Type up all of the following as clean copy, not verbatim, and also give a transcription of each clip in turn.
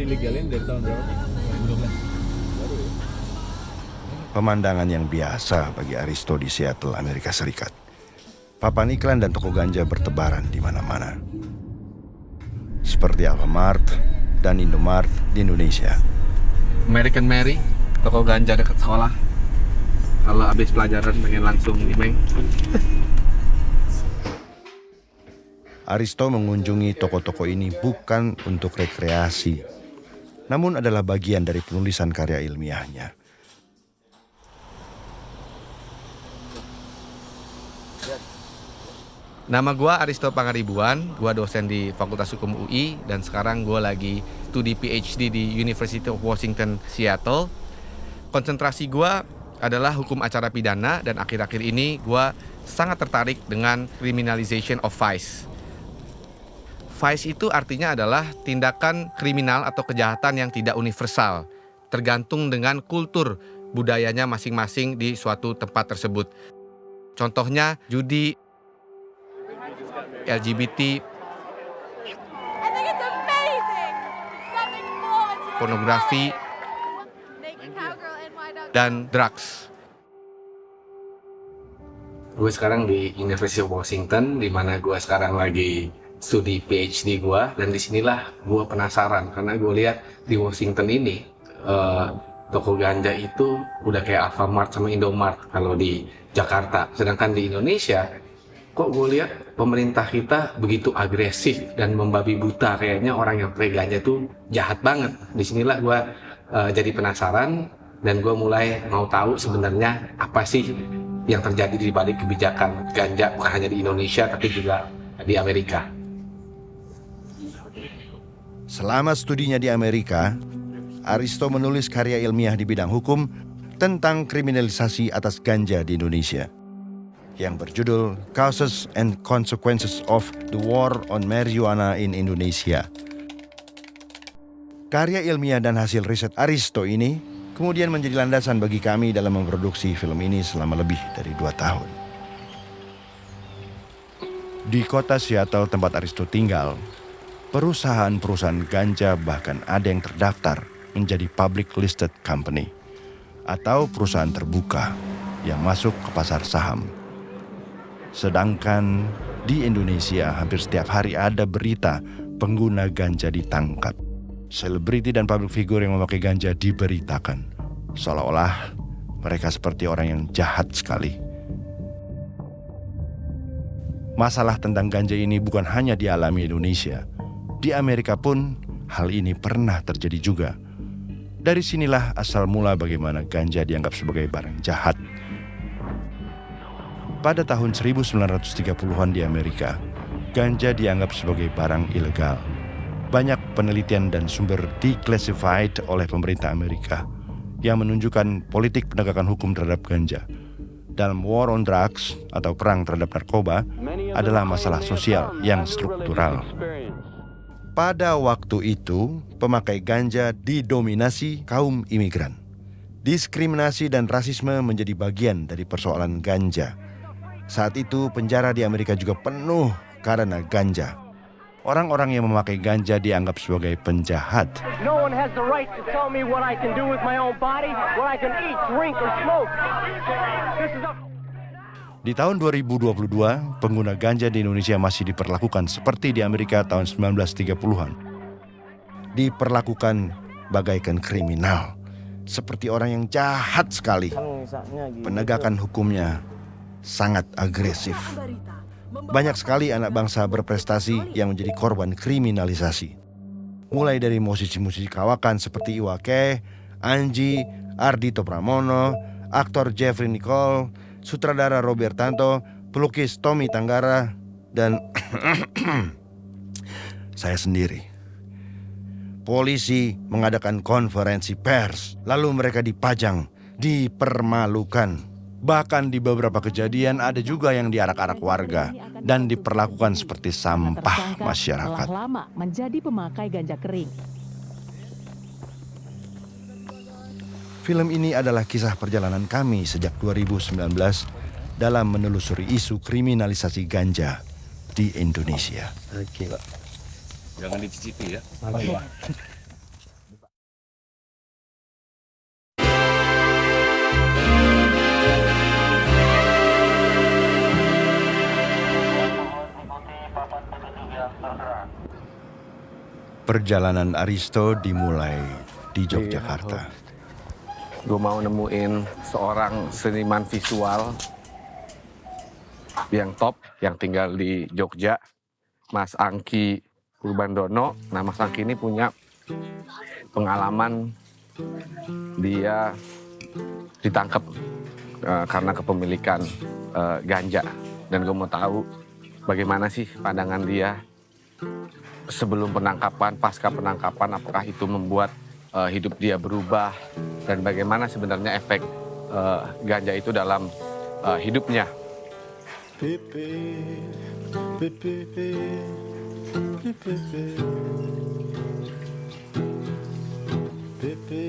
dilegalin dari tahun berapa? 2012. Pemandangan yang biasa bagi Aristo di Seattle, Amerika Serikat. Papan iklan dan toko ganja bertebaran di mana-mana. Seperti Alfamart dan Indomart di Indonesia. American Mary, toko ganja dekat sekolah. Kalau habis pelajaran pengen langsung dimeng. Aristo mengunjungi toko-toko ini bukan untuk rekreasi, namun adalah bagian dari penulisan karya ilmiahnya. Nama gue Aristo Pangaribuan, gue dosen di Fakultas Hukum UI dan sekarang gue lagi studi PhD di University of Washington, Seattle. Konsentrasi gue adalah hukum acara pidana dan akhir-akhir ini gue sangat tertarik dengan criminalization of vice. Vice itu artinya adalah tindakan kriminal atau kejahatan yang tidak universal, tergantung dengan kultur budayanya masing-masing di suatu tempat tersebut. Contohnya judi, LGBT, pornografi, dan drugs. Gue sekarang di University of Washington, di mana gue sekarang lagi studi PhD gue, dan disinilah gue penasaran karena gue lihat di Washington ini toko ganja itu udah kayak Alfamart sama Indomart kalau di Jakarta, sedangkan di Indonesia kok gue lihat pemerintah kita begitu agresif dan membabi buta, kayaknya orang yang pakai ganja tuh jahat banget. Disinilah gue jadi penasaran dan gue mulai mau tahu sebenarnya apa sih yang terjadi di balik kebijakan ganja bukan hanya di Indonesia tapi juga di Amerika. Selama studinya di Amerika, Aristo menulis karya ilmiah di bidang hukum tentang kriminalisasi atas ganja di Indonesia, yang berjudul Causes and Consequences of the War on Marijuana in Indonesia. Karya ilmiah dan hasil riset Aristo ini kemudian menjadi landasan bagi kami dalam memproduksi film ini selama lebih dari 2 tahun. Di kota Seattle tempat Aristo tinggal, perusahaan-perusahaan ganja bahkan ada yang terdaftar menjadi public listed company atau perusahaan terbuka yang masuk ke pasar saham. Sedangkan di Indonesia hampir setiap hari ada berita pengguna ganja ditangkap. Selebriti dan public figure yang memakai ganja diberitakan, seolah-olah mereka seperti orang yang jahat sekali. Masalah tentang ganja ini bukan hanya dialami Indonesia. Di Amerika pun hal ini pernah terjadi juga. Dari sinilah asal mula bagaimana ganja dianggap sebagai barang jahat. Pada tahun 1930-an di Amerika, ganja dianggap sebagai barang ilegal. Banyak penelitian dan sumber declassified oleh pemerintah Amerika yang menunjukkan politik penegakan hukum terhadap ganja dalam war on drugs atau perang terhadap narkoba adalah masalah sosial yang struktural. Pada waktu itu, pemakai ganja didominasi kaum imigran. Diskriminasi dan rasisme menjadi bagian dari persoalan ganja. Saat itu penjara di Amerika juga penuh karena ganja. Orang-orang yang memakai ganja dianggap sebagai penjahat. No one has the right to tell me what I can do with my own body, what I can eat, drink, or smoke. This is Di tahun 2022, pengguna ganja di Indonesia masih diperlakukan seperti di Amerika tahun 1930-an. Diperlakukan bagaikan kriminal, seperti orang yang jahat sekali. Penegakan hukumnya sangat agresif. Banyak sekali anak bangsa berprestasi yang menjadi korban kriminalisasi. Mulai dari musisi-musisi kawakan seperti Iwa K, Anji, Ardhito Pramono, aktor Jeffrey Nicole, sutradara Robert Tanto, pelukis Tommy Tanggara, dan saya sendiri. Polisi mengadakan konferensi pers, lalu mereka dipajang, dipermalukan. Bahkan di beberapa kejadian ada juga yang diarak-arak warga dan diperlakukan seperti sampah masyarakat. Telah lama menjadi pemakai ganja kering. Film ini adalah kisah perjalanan kami sejak 2019 dalam menelusuri isu kriminalisasi ganja di Indonesia. Oke, Pak. Jangan dicicipi ya. Perjalanan Aristo dimulai di Yogyakarta. Gue mau nemuin seorang seniman visual yang top, yang tinggal di Jogja, Mas Angki Purbandono. Nah, Mas Angki ini punya pengalaman dia ditangkap karena kepemilikan ganja. Dan gue mau tahu bagaimana sih pandangan dia sebelum penangkapan, pasca penangkapan, apakah itu membuat hidup dia berubah, dan bagaimana sebenarnya efek ganja itu dalam hidupnya.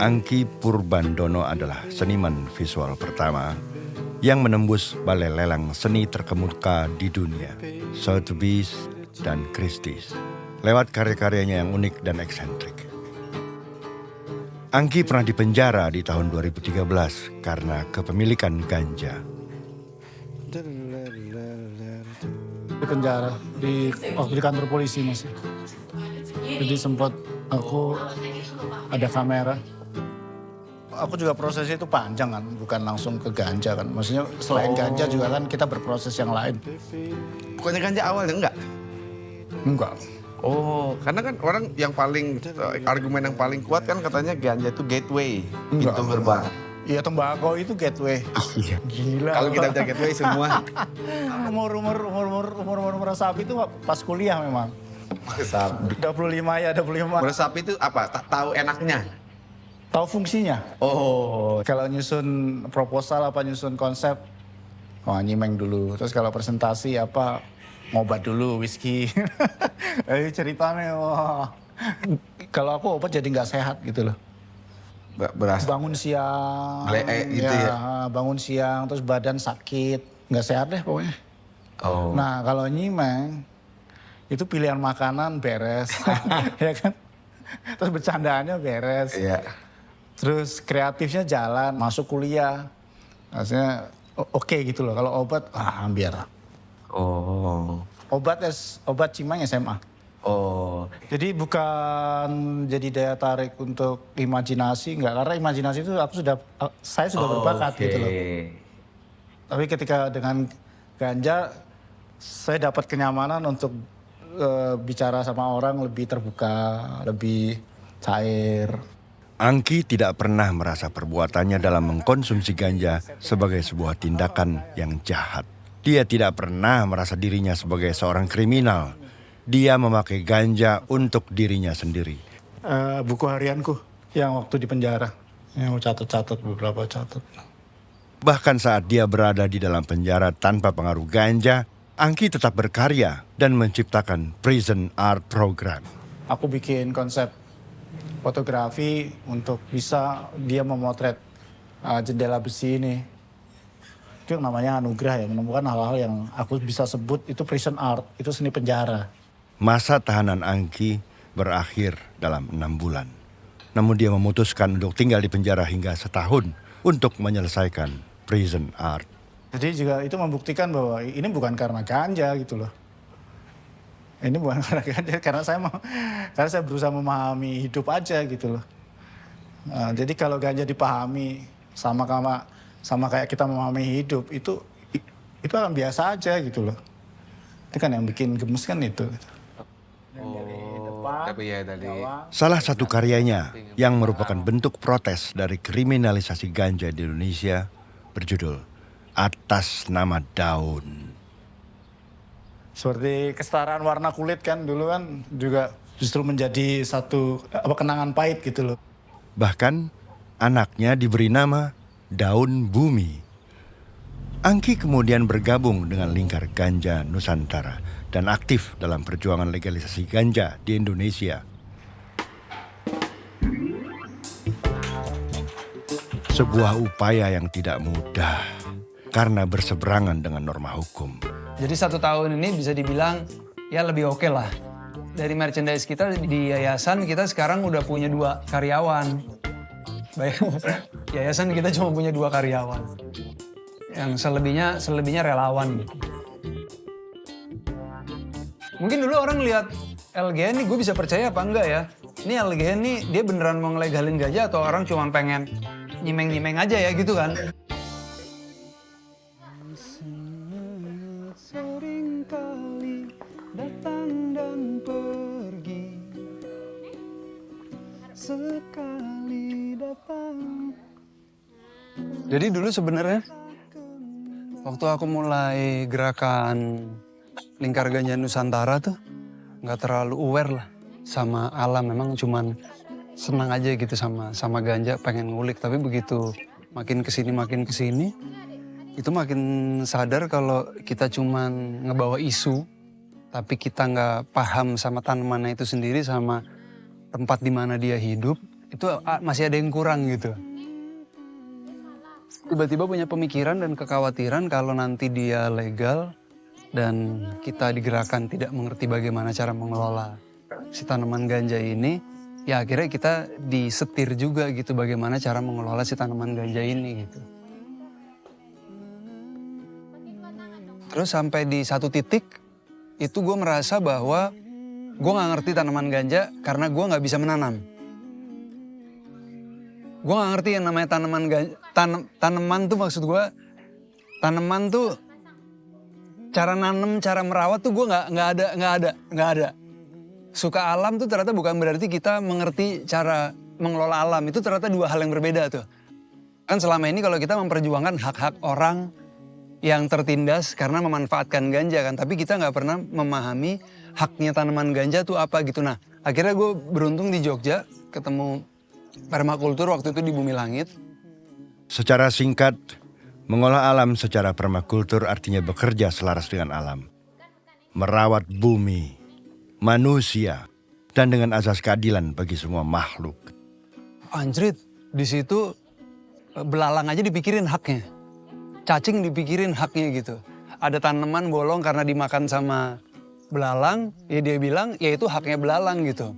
Angki Purbandono adalah seniman visual pertama yang menembus balai lelang seni terkemuka di dunia, Sotheby's dan Christie's, lewat karya-karyanya yang unik dan eksentrik. Angki pernah dipenjara di tahun 2013 karena kepemilikan ganja. Di penjara, waktu di kantor polisi masih. Jadi sempat aku ada kamera. Aku juga prosesnya itu panjang kan, bukan langsung ke ganja kan. Maksudnya selain ganja juga kan kita berproses yang lain. Bukannya ganja awalnya enggak? Enggak. Oh, karena kan orang yang paling, argumen yang paling kuat kan katanya ganja itu gateway, pintu gerbang. Iya, tembakau itu gateway. Iya. Gila. Kalau kita bicara gateway semua. Umur sapi itu pas kuliah memang. Sapi. 25 ya, 25. Meresapi itu apa? Tahu enaknya? Tahu fungsinya. Oh. Kalau nyusun proposal apa nyusun konsep, nyimeng dulu. Terus kalau presentasi apa, ngobat dulu, whisky. Ceritanya, wah. Kalau aku obat jadi nggak sehat gitu loh. Beras. Bangun siang, gitu ya? bangun siang, terus badan sakit, nggak sehat deh pokoknya. Oh. Nah kalau nyimeng, itu pilihan makanan beres, ya kan? Terus bercandaannya beres. Iya. Terus kreatifnya jalan, masuk kuliah. Maksudnya oke gitu loh. Kalau obat, biar. Oh. Obat cimeng SMA. Oh. Jadi bukan jadi daya tarik untuk imajinasi, enggak. Karena imajinasi itu saya sudah berbakat gitu loh. Tapi ketika dengan ganja, saya dapat kenyamanan untuk bicara sama orang lebih terbuka, lebih cair. Angki tidak pernah merasa perbuatannya dalam mengkonsumsi ganja sebagai sebuah tindakan yang jahat. Dia tidak pernah merasa dirinya sebagai seorang kriminal. Dia memakai ganja untuk dirinya sendiri. Buku harianku yang waktu di penjara, yang catat beberapa catat. Bahkan saat dia berada di dalam penjara tanpa pengaruh ganja, Angki tetap berkarya dan menciptakan prison art program. Aku bikin konsep fotografi untuk bisa dia memotret jendela besi ini. Itu yang namanya anugerah ya, menemukan hal-hal yang aku bisa sebut itu prison art, itu seni penjara. Masa tahanan Angki berakhir dalam 6 bulan. Namun dia memutuskan untuk tinggal di penjara hingga setahun untuk menyelesaikan prison art. Jadi juga itu membuktikan bahwa ini bukan karena ganja gitu loh. Ini bukan karena ganja, karena saya berusaha memahami hidup aja gitu loh. Jadi kalau ganja dipahami sama kayak kita memahami hidup, itu akan biasa aja gitu loh. Itu kan yang bikin gemes kan itu. Tapi ya tadi. Salah satu karyanya yang merupakan bentuk protes dari kriminalisasi ganja di Indonesia berjudul Atas Nama Daun. Seperti kesetaraan warna kulit kan dulu kan juga justru menjadi satu kenangan pahit gitu loh. Bahkan anaknya diberi nama Daun Bumi. Angki kemudian bergabung dengan Lingkar Ganja Nusantara dan aktif dalam perjuangan legalisasi ganja di Indonesia. Sebuah upaya yang tidak mudah karena berseberangan dengan norma hukum. Jadi 1 tahun ini bisa dibilang ya lebih oke lah. Dari merchandise kita di yayasan kita sekarang udah punya 2 karyawan. Yayasan kita cuma punya 2 karyawan. Yang selebihnya relawan gitu. Mungkin dulu orang lihat LGN nih gue bisa percaya apa enggak ya? Ini LGN nih dia beneran mau ngelegalin ganja atau orang cuma pengen nyimeng-nyimeng aja ya gitu kan? Seringkali datang dan pergi, sekali datang. Jadi dulu sebenarnya waktu aku mulai gerakan Lingkar Ganja Nusantara tuh nggak terlalu aware lah sama alam, memang cuman senang aja gitu sama ganja, pengen ngulik. Tapi begitu makin kesini itu makin sadar kalau kita cuman ngebawa isu tapi kita nggak paham sama tanamannya itu sendiri, sama tempat di mana dia hidup, itu masih ada yang kurang gitu. Tiba-tiba punya pemikiran dan kekhawatiran kalau nanti dia legal dan kita digerakkan tidak mengerti bagaimana cara mengelola si tanaman ganja ini, ya akhirnya kita disetir juga gitu bagaimana cara mengelola si tanaman ganja ini gitu. Terus sampai di satu titik itu gue merasa bahwa gue gak ngerti tanaman ganja karena gue gak bisa menanam. Gue gak ngerti yang namanya tanaman ganja, tanaman tuh maksud gue, tanaman tuh cara nanam, cara merawat tuh gue nggak ada. Suka alam tuh ternyata bukan berarti kita mengerti cara mengelola alam. Itu ternyata dua hal yang berbeda tuh. Kan selama ini kalau kita memperjuangkan hak-hak orang yang tertindas karena memanfaatkan ganja kan, tapi kita nggak pernah memahami haknya tanaman ganja tuh apa gitu. Nah, akhirnya gue beruntung di Jogja ketemu permakultur waktu itu di Bumi Langit. Secara singkat, mengolah alam secara permakultur artinya bekerja selaras dengan alam. Merawat bumi, manusia, dan dengan azas keadilan bagi semua makhluk. Anjrit, di situ belalang aja dipikirin haknya. Cacing dipikirin haknya gitu. Ada tanaman bolong karena dimakan sama belalang, ya dia bilang ya itu haknya belalang gitu.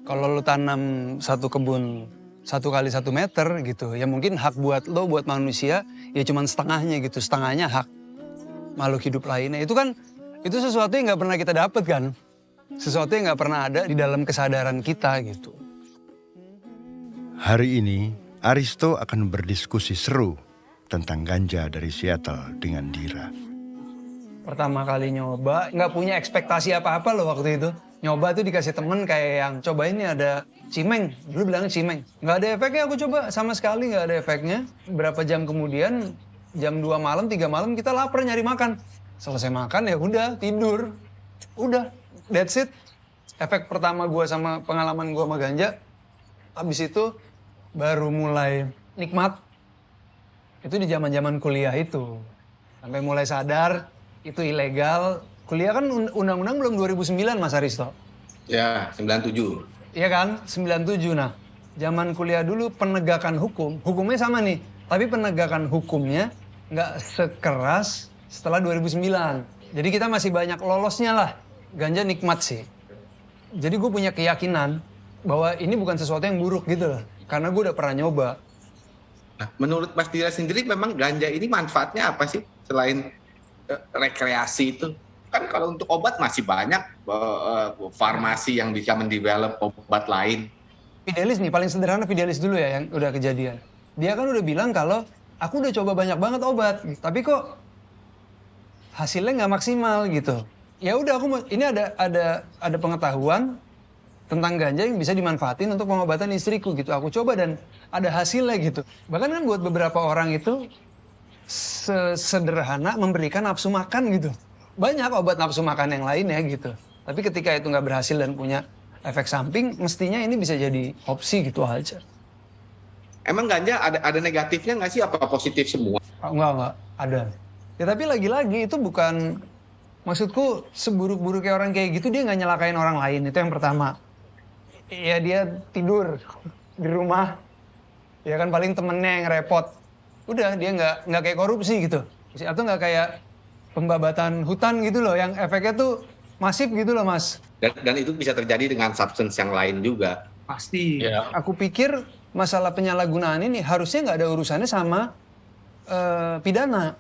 Kalau lu tanam satu kebun 1 kali 1 meter gitu, ya mungkin hak buat lo, buat manusia, ya cuman setengahnya gitu. Setengahnya hak makhluk hidup lainnya. Itu kan, itu sesuatu yang gak pernah kita dapet kan. Sesuatu yang gak pernah ada di dalam kesadaran kita gitu. Hari ini, Aristo akan berdiskusi seru tentang ganja dari Seattle dengan Dira. Pertama kali nyoba, gak punya ekspektasi apa-apa loh waktu itu. Nyoba tuh dikasih temen kayak yang, coba ini ada cimeng, dulu bilangnya cimeng. Nggak ada efeknya, aku coba sama sekali nggak ada efeknya. Berapa jam kemudian, jam 2 malam, 3 malam kita lapar nyari makan. Selesai makan ya udah tidur, udah that's it. Efek pertama gue sama pengalaman gue sama ganja, habis itu baru mulai nikmat. Itu di zaman-zaman kuliah itu, sampai mulai sadar itu ilegal. Kuliah kan undang-undang belum 2009 Mas Aristo. Ya, 97. Iya kan, 97. Nah, zaman kuliah dulu penegakan hukum, hukumnya sama nih. Tapi penegakan hukumnya nggak sekeras setelah 2009. Jadi kita masih banyak lolosnya lah. Ganja nikmat sih. Jadi gue punya keyakinan bahwa ini bukan sesuatu yang buruk gitu loh. Karena gue udah pernah nyoba. Nah, menurut Mas Dira sendiri memang ganja ini manfaatnya apa sih selain rekreasi itu? Kan kalau untuk obat masih banyak farmasi yang bisa mendevelop obat lain. Fidelis nih, paling sederhana Fidelis dulu ya yang udah kejadian. Dia kan udah bilang kalau aku udah coba banyak banget obat, tapi kok hasilnya nggak maksimal gitu. Ya udah ini ada pengetahuan tentang ganja yang bisa dimanfaatin untuk pengobatan istriku gitu. Aku coba dan ada hasilnya gitu. Bahkan kan buat beberapa orang itu sederhana memberikan nafsu makan gitu. Banyak obat nafsu makan yang lainnya gitu. Tapi ketika itu nggak berhasil dan punya efek samping, mestinya ini bisa jadi opsi gitu aja. Emang ganja ada negatifnya nggak sih? Apa positif semua? Enggak, ada. Ya tapi lagi-lagi itu bukan, maksudku seburuk-buruknya orang kayak gitu dia nggak nyelakain orang lain, itu yang pertama. Ya dia tidur di rumah, ya kan paling temennya yang repot. Udah dia nggak kayak korupsi gitu. Atau nggak kayak pembabatan hutan gitu loh, yang efeknya tuh masif gitu loh Mas. Dan itu bisa terjadi dengan substance yang lain juga. Pasti. Ya. Aku pikir masalah penyalahgunaan ini harusnya nggak ada urusannya sama pidana.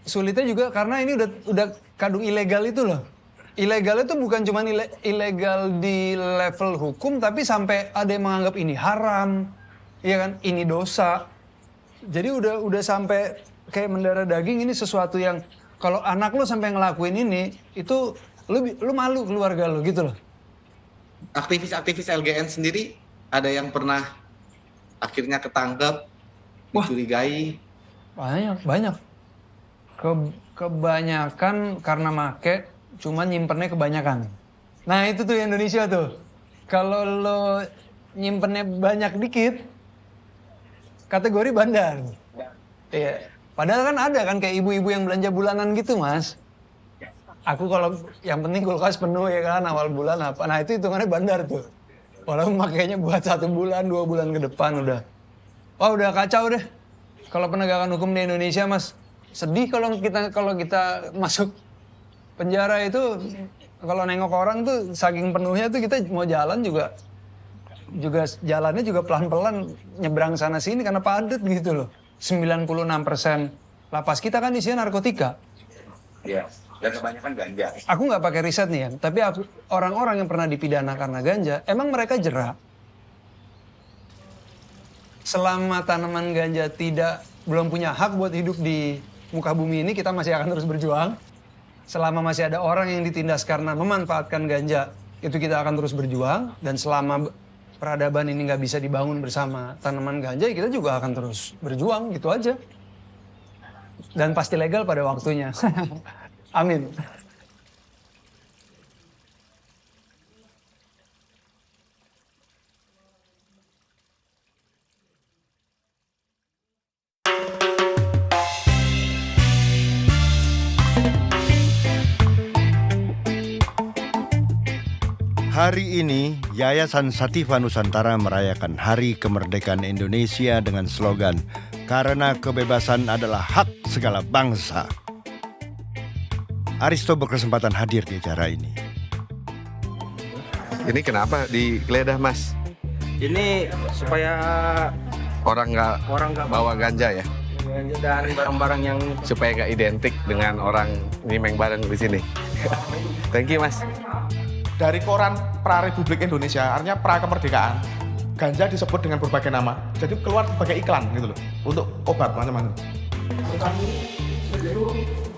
Sulitnya juga karena ini udah kadung ilegal itu loh. Ilegal itu bukan cuma ilegal di level hukum, tapi sampai ada yang menganggap ini haram, ya kan? Ini dosa. Jadi udah sampai kayak mendarah daging, ini sesuatu yang kalau anak lu sampai ngelakuin ini, itu lu malu keluarga lu gitu loh. Aktivis-aktivis LGN sendiri ada yang pernah akhirnya ketangkep, dicurigai? Banyak. Kebanyakan karena make, cuma nyimpennya kebanyakan. Nah itu tuh Indonesia tuh. Kalau lo nyimpennya banyak dikit, kategori bandar. Iya. Padahal kan ada kan kayak ibu-ibu yang belanja bulanan gitu, Mas. Aku kalau yang penting kulkas penuh ya kan, awal bulan apa. Nah itu hitungannya bandar tuh. Walaupun makanya buat 1 bulan, 2 bulan ke depan udah. Wah udah kacau deh. Kalau penegakan hukum di Indonesia, Mas. Sedih kalau kita masuk penjara itu, kalau nengok orang tuh saking penuhnya tuh kita mau jalan juga jalannya juga pelan-pelan nyebrang sana sini karena padat gitu loh. 96% lapas kita kan isinya narkotika. Iya, dan kebanyakan ganja. Aku nggak pakai riset nih ya, tapi orang-orang yang pernah dipidana karena ganja, emang mereka jera. Selama tanaman ganja belum punya hak buat hidup di muka bumi ini, kita masih akan terus berjuang. Selama masih ada orang yang ditindas karena memanfaatkan ganja, itu kita akan terus berjuang. Dan selama peradaban ini nggak bisa dibangun bersama tanaman ganja, kita juga akan terus berjuang, gitu aja. Dan pasti legal pada waktunya. Amin. Hari ini, Yayasan Sativa Nusantara merayakan Hari Kemerdekaan Indonesia dengan slogan, "Karena kebebasan adalah hak segala bangsa." Aristo berkesempatan hadir di acara ini. Ini kenapa digeledah, Mas? Ini supaya Orang nggak bawa ganja ya? dan barang-barang yang Supaya nggak identik dengan orang nyimeng bareng di sini. Thank you, Mas. Dari koran Pra-Republik Indonesia, artinya pra-kemerdekaan, ganja disebut dengan berbagai nama. Jadi keluar sebagai iklan gitu loh, untuk obat macam-macam.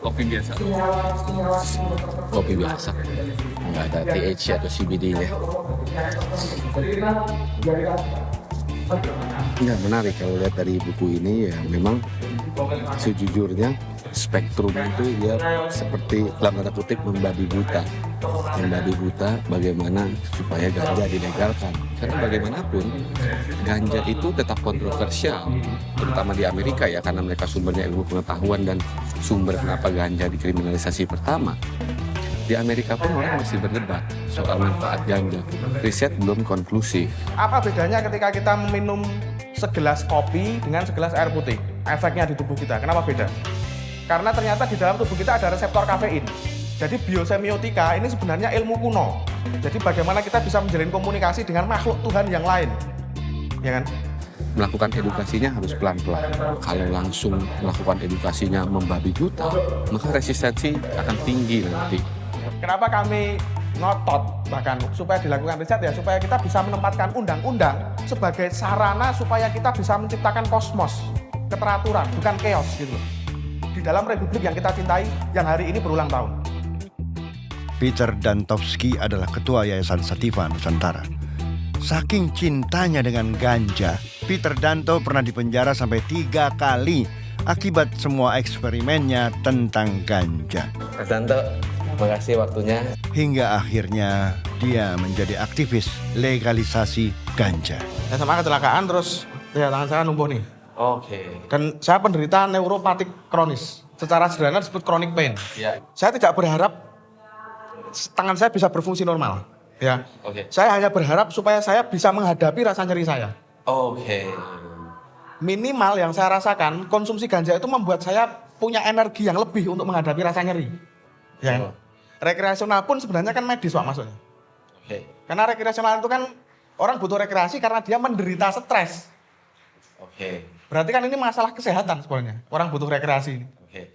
Kopi biasa. Kopi biasa. Nggak ada THC atau CBD-nya. Ya, menarik kalau lihat dari buku ini ya, memang sejujurnya spektrum itu dia seperti dalam tanda kutip membabi buta bagaimana supaya ganja dilegalkan, karena bagaimanapun ganja itu tetap kontroversial, terutama di Amerika ya, karena mereka sumbernya ilmu pengetahuan dan sumber kenapa ganja dikriminalisasi pertama. Di Amerika pun orang masih berdebat soal manfaat ganja, riset belum konklusif. Apa bedanya ketika kita meminum segelas kopi dengan segelas air putih? Efeknya di tubuh kita, kenapa beda? Karena ternyata di dalam tubuh kita ada reseptor kafein. Jadi biosemiotika ini sebenarnya ilmu kuno. Jadi bagaimana kita bisa menjalin komunikasi dengan makhluk Tuhan yang lain, ya kan? Melakukan edukasinya harus pelan-pelan. Kalau langsung melakukan edukasinya membabi buta, maka resistensi akan tinggi nanti. Kenapa kami ngotot bahkan supaya dilakukan riset ya, supaya kita bisa menempatkan undang-undang sebagai sarana supaya kita bisa menciptakan kosmos, keteraturan, bukan chaos gitu loh. Di dalam republik yang kita cintai, yang hari ini berulang tahun. Peter Dantowski adalah ketua Yayasan Sativa Nusantara. Saking cintanya dengan ganja, Peter Danto pernah dipenjara sampai 3 kali akibat semua eksperimennya tentang ganja. Mas Danto, terima kasih waktunya. Hingga akhirnya dia menjadi aktivis legalisasi ganja. Saya sama kecelakaan terus ya, tangan saya lumpuh nih. Oke. Dan saya penderita neuropatik kronis. Secara sederhana disebut chronic pain. Ya. Saya tidak berharap tangan saya bisa berfungsi normal. Ya. Oke. Saya hanya berharap supaya saya bisa menghadapi rasa nyeri saya. Oke. Minimal yang saya rasakan, konsumsi ganja itu membuat saya punya energi yang lebih untuk menghadapi rasa nyeri. Ya. Oh. Rekreasional pun sebenarnya kan medis Pak maksudnya. Oke. Karena rekreasional itu kan orang butuh rekreasi karena dia menderita stres. Oke. Berarti kan ini masalah kesehatan sebenarnya. Orang butuh rekreasi. Oke.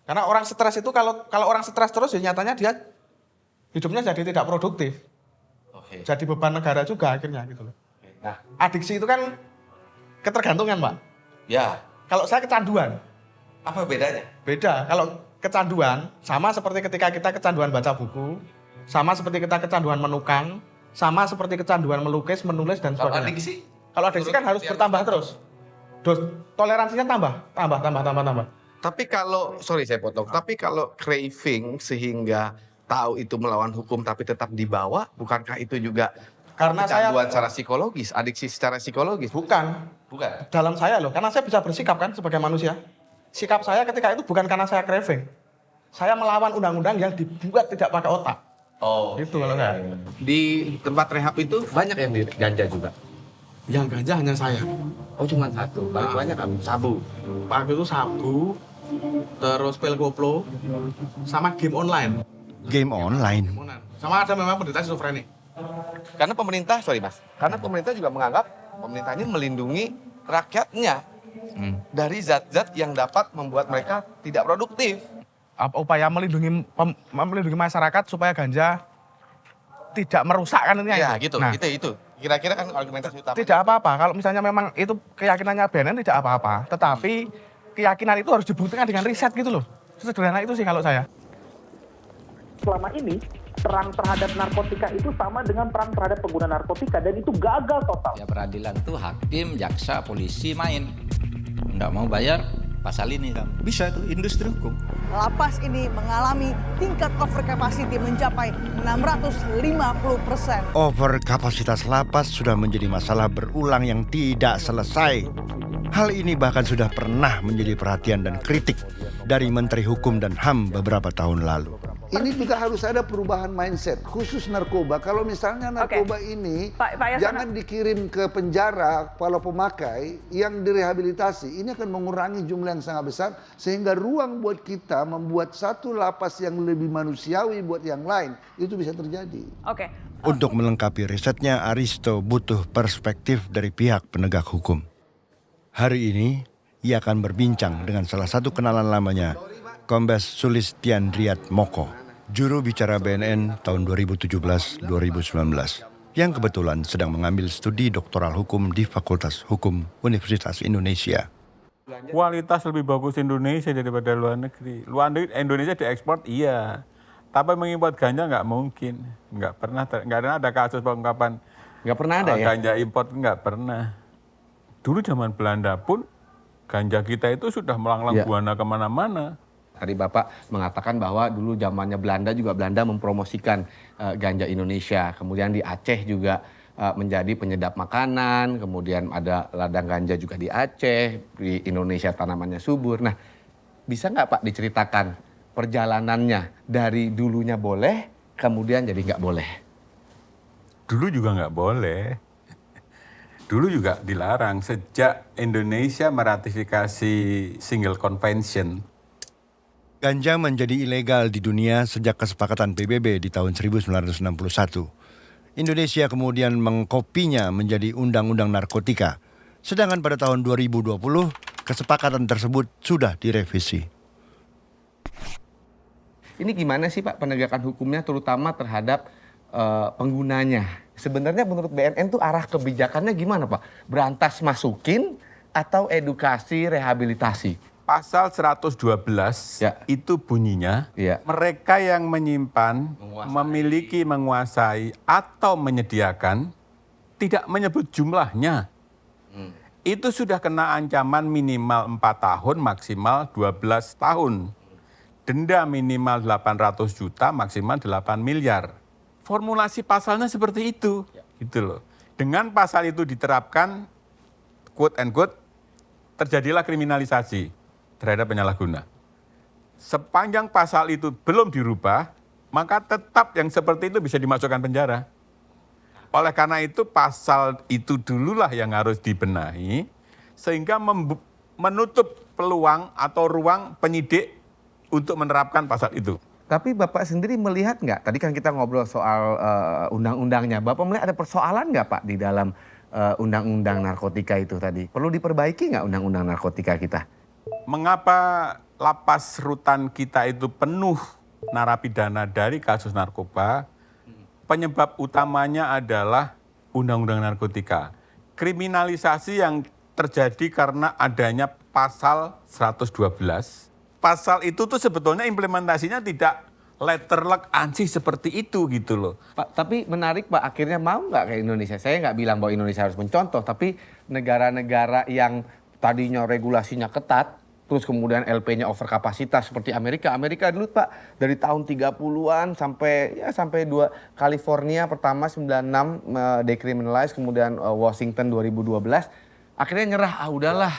Karena orang stres itu kalau orang stres terus ya nyatanya dia hidupnya jadi tidak produktif. Jadi beban negara juga akhirnya gitu loh. Nah, Adiksi itu kan ketergantungan, Pak. ya, Kalau saya kecanduan, apa bedanya? beda. Kalau kecanduan sama seperti ketika kita kecanduan baca buku, sama seperti kita kecanduan menukang, sama seperti kecanduan melukis, menulis dan Kalau sebagainya. adiksi? Kalau adiksi kan harus bertambah terus. Toleransinya tambah. Tapi kalau, sorry saya potong, tapi kalau craving sehingga tahu itu melawan hukum tapi tetap dibawa, bukankah itu juga Karena saya kecanduan secara psikologis, adiksi secara psikologis? bukan Bukan. dalam saya loh, karena saya bisa bersikap kan sebagai manusia. Sikap saya ketika itu bukan karena saya craving. Saya melawan undang-undang yang dibuat tidak pakai otak. Oh, Itu kalau saya. di tempat rehab itu banyak yang di ganja juga. Yang ganja hanya saya. Oh, cuma satu. Paling banyak kan sabu. Waktu itu sabu, terus pil koplo, sama game online. Game online. Sama ada memang penderita skizofrenia. Karena pemerintah, sorry mas, karena pemerintah juga menganggap pemerintah ini melindungi rakyatnya dari zat-zat yang dapat membuat mereka tidak produktif. Upaya melindungi masyarakat supaya ganja tidak merusak kan ini. Ya gitu, Nah, itu. Kira-kira kan argumentasi utama. tidak apa-apa kalau misalnya memang itu keyakinannya BNN tidak apa-apa. Tetapi keyakinan itu harus dibuktikan dengan riset gitu loh. Sesederhana itu sih kalau saya. Selama ini perang terhadap narkotika itu sama dengan perang terhadap pengguna narkotika dan itu gagal total. Ya peradilan tuh hakim, jaksa, polisi main. Nggak mau bayar, pasal ini kan. Bisa itu industri hukum. Lapas ini mengalami tingkat overcapacity mencapai 650%. Overkapasitas lapas sudah menjadi masalah berulang yang tidak selesai. Hal ini bahkan sudah pernah menjadi perhatian dan kritik dari Menteri Hukum dan HAM beberapa tahun lalu. Ini juga harus ada perubahan mindset, khusus narkoba. Kalau misalnya narkoba ini jangan dikirim ke penjara kalau pemakai, yang direhabilitasi. Ini akan mengurangi jumlah yang sangat besar, sehingga ruang buat kita membuat satu lapas yang lebih manusiawi buat yang lain, itu bisa terjadi. Untuk melengkapi risetnya, Aristo butuh perspektif dari pihak penegak hukum. Hari ini, ia akan berbincang dengan salah satu kenalan lamanya, Kombes Sulistiandriat Moko, juru bicara BNN tahun 2017-2019, yang kebetulan sedang mengambil studi doktoral hukum di Fakultas Hukum Universitas Indonesia. Kualitas lebih bagus Indonesia daripada luar negeri. Luar negeri, Indonesia diekspor iya, tapi mengimpor ganja nggak mungkin. Nggak pernah ada kasus pengungkapan. Nggak pernah ada ya? Ganja impor nggak pernah. Dulu zaman Belanda pun ganja kita itu sudah melanglang buana kemana-mana. Tadi Bapak mengatakan bahwa dulu zamannya Belanda juga Belanda mempromosikan ganja Indonesia. Kemudian di Aceh juga menjadi penyedap makanan. Kemudian ada ladang ganja juga di Aceh. Di Indonesia tanamannya subur. Nah, bisa nggak Pak diceritakan perjalanannya dari dulunya boleh, kemudian jadi nggak boleh? Dulu juga nggak boleh. Dulu juga dilarang sejak Indonesia meratifikasi Single Convention. Ganja menjadi ilegal di dunia sejak kesepakatan PBB di tahun 1961. Indonesia kemudian mengkopinya menjadi Undang-Undang Narkotika. Sedangkan pada tahun 2020, kesepakatan tersebut sudah direvisi. Ini gimana sih Pak penegakan hukumnya terutama terhadap penggunanya? Sebenarnya menurut BNN tuh arah kebijakannya gimana Pak? Berantas masukin atau edukasi rehabilitasi? Pasal 112 itu bunyinya, mereka yang menyimpan, memiliki, menguasai, atau menyediakan, tidak menyebut jumlahnya. Itu sudah kena ancaman minimal 4 tahun, maksimal 12 tahun. Denda minimal 800 juta, maksimal 8 miliar. Formulasi pasalnya seperti itu. Gitu loh. Dengan pasal itu diterapkan, quote and quote, terjadilah kriminalisasi terhadap penyalahguna. Sepanjang pasal itu belum dirubah, maka tetap yang seperti itu bisa dimasukkan penjara. Oleh karena itu pasal itu dululah yang harus dibenahi, sehingga menutup peluang atau ruang penyidik untuk menerapkan pasal itu. Tapi Bapak sendiri melihat nggak, tadi kan kita ngobrol soal undang-undangnya, Bapak melihat ada persoalan nggak Pak di dalam undang-undang narkotika itu tadi? Perlu diperbaiki nggak undang-undang narkotika kita? Mengapa lapas rutan kita itu penuh narapidana dari kasus narkoba, penyebab utamanya adalah undang-undang narkotika. Kriminalisasi yang terjadi karena adanya pasal 112. Pasal itu tuh sebetulnya implementasinya tidak letterlek ansih seperti itu gitu loh. Pak, tapi menarik Pak, akhirnya mau nggak kayak Indonesia? Saya nggak bilang bahwa Indonesia harus mencontoh, tapi negara-negara yang tadinya regulasinya ketat, terus kemudian LP-nya over kapasitas seperti Amerika. Amerika dulu Pak, dari tahun 30-an sampai California pertama 96 decriminalize, kemudian Washington 2012. Akhirnya nyerah, udahlah,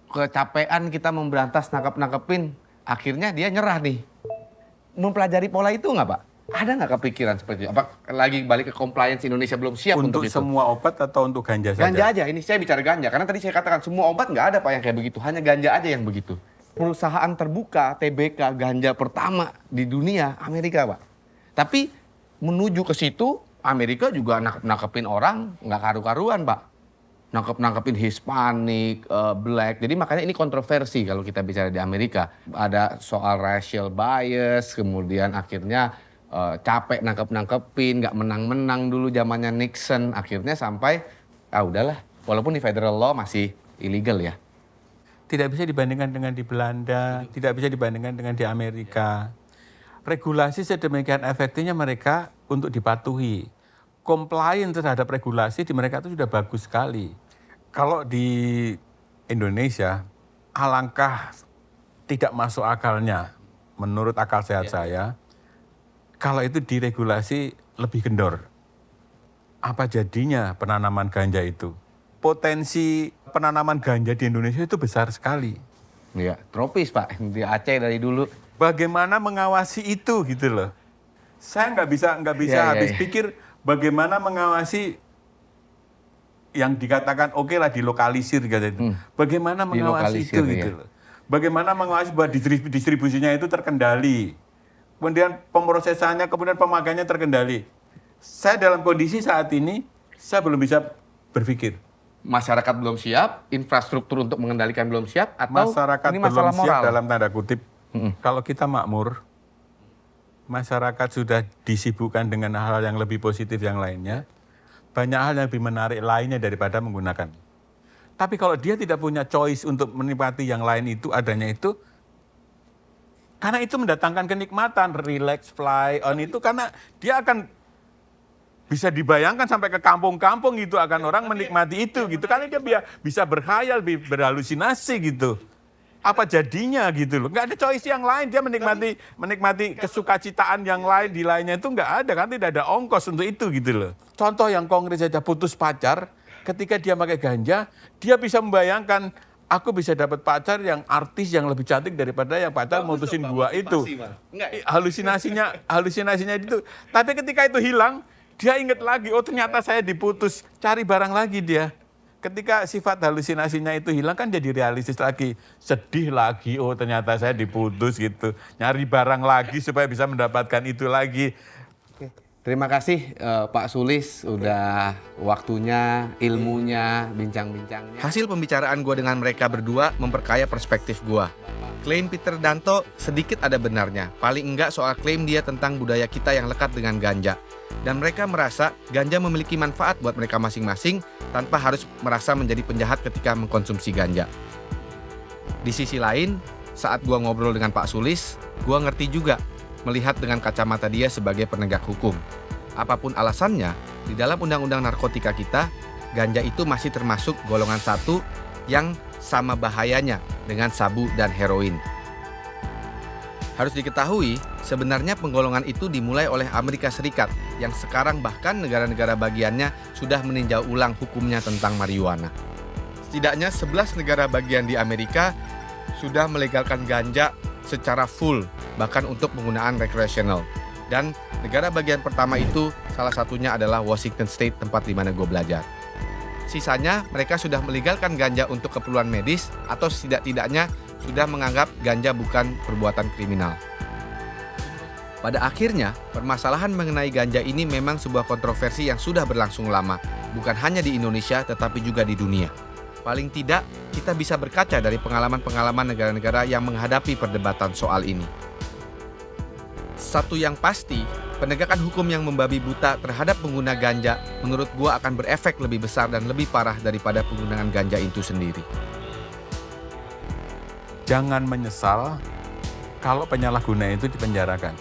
kecapean kita memberantas nangkep-nangkepin. Akhirnya dia nyerah nih. Mempelajari pola itu nggak Pak? Ada nggak kepikiran seperti itu? Apa lagi balik ke compliance Indonesia belum siap untuk itu? Untuk semua obat atau untuk ganja saja? Ganja aja, ini saya bicara ganja. Karena tadi saya katakan semua obat nggak ada Pak yang kayak begitu. Hanya ganja aja yang begitu. Perusahaan terbuka TBK ganja pertama di dunia Amerika Pak. Tapi menuju ke situ Amerika juga nangkepin orang nggak karu-karuan Pak. Nangkepin Hispanik, Black. Jadi makanya ini kontroversi kalau kita bicara di Amerika. Ada soal racial bias, kemudian akhirnya capek nangkepin, nggak menang-menang dulu zamannya Nixon. Akhirnya sampai, udahlah, walaupun di federal law masih illegal ya. Tidak bisa dibandingkan dengan di Belanda, tidak bisa dibandingkan dengan di Amerika. Regulasi sedemikian efektifnya mereka untuk dipatuhi. Compliance terhadap regulasi di mereka itu sudah bagus sekali. Kalau di Indonesia, alangkah tidak masuk akalnya, menurut akal sehat saya, kalau itu diregulasi lebih kendor. Apa jadinya penanaman ganja itu? Potensi penanaman ganja di Indonesia itu besar sekali. Iya, tropis Pak, di Aceh dari dulu. Bagaimana mengawasi itu gitu loh? Saya nggak bisa habis pikir bagaimana mengawasi yang dikatakan oke lah dilokalisir gitu. Bagaimana mengawasi itu gitu loh. Bagaimana mengawasi bahwa distribusinya itu terkendali. Kemudian pemrosesannya, kemudian pemakaiannya terkendali. Saya dalam kondisi saat ini, saya belum bisa berpikir. Masyarakat belum siap, infrastruktur untuk mengendalikan belum siap, atau masyarakat ini belum masalah siap moral? dalam tanda kutip. Kalau kita makmur, masyarakat sudah disibukkan dengan hal yang lebih positif yang lainnya, banyak hal yang lebih menarik lainnya daripada menggunakan. Tapi kalau dia tidak punya choice untuk menikmati yang lain itu, adanya itu, karena itu mendatangkan kenikmatan, relax, fly on itu, karena dia akan bisa dibayangkan sampai ke kampung-kampung gitu, akan orang menikmati itu gitu, karena dia bisa berkhayal, berhalusinasi gitu. Apa jadinya gitu loh, nggak ada choice yang lain, dia menikmati kesukacitaan yang lain, di lainnya itu nggak ada, kan tidak ada ongkos untuk itu gitu loh. Contoh yang konkret saja, putus pacar, ketika dia pakai ganja, dia bisa membayangkan, aku bisa dapat pacar yang artis yang lebih cantik daripada yang pacar mutusin gua itu. Halusinasinya itu. Tapi ketika itu hilang, dia ingat lagi, oh ternyata saya diputus, cari barang lagi dia. Ketika sifat halusinasinya itu hilang kan jadi realistis lagi. Sedih lagi, oh ternyata saya diputus gitu. Nyari barang lagi supaya bisa mendapatkan itu lagi. Terima kasih Pak Sulis, udah waktunya, ilmunya, bincang-bincangnya. Hasil pembicaraan gue dengan mereka berdua memperkaya perspektif gue. Klaim Peter Danto sedikit ada benarnya, paling enggak soal klaim dia tentang budaya kita yang lekat dengan ganja. Dan mereka merasa ganja memiliki manfaat buat mereka masing-masing tanpa harus merasa menjadi penjahat ketika mengkonsumsi ganja. Di sisi lain, saat gue ngobrol dengan Pak Sulis, gue ngerti juga melihat dengan kacamata dia sebagai penegak hukum. Apapun alasannya, di dalam undang-undang narkotika kita, ganja itu masih termasuk golongan 1 yang sama bahayanya dengan sabu dan heroin. Harus diketahui, sebenarnya penggolongan itu dimulai oleh Amerika Serikat yang sekarang bahkan negara-negara bagiannya sudah meninjau ulang hukumnya tentang marijuana. Setidaknya 11 negara bagian di Amerika sudah melegalkan ganja secara full, bahkan untuk penggunaan recreational. Dan negara bagian pertama itu salah satunya adalah Washington State, tempat di mana gue belajar. Sisanya mereka sudah melegalkan ganja untuk keperluan medis atau setidak-tidaknya sudah menganggap ganja bukan perbuatan kriminal. Pada akhirnya, permasalahan mengenai ganja ini memang sebuah kontroversi yang sudah berlangsung lama, bukan hanya di Indonesia tetapi juga di dunia. Paling tidak, kita bisa berkaca dari pengalaman-pengalaman negara-negara yang menghadapi perdebatan soal ini. Satu yang pasti, penegakan hukum yang membabi buta terhadap pengguna ganja menurut gua akan berefek lebih besar dan lebih parah daripada penggunaan ganja itu sendiri. Jangan menyesal kalau penyalahguna itu dipenjarakan.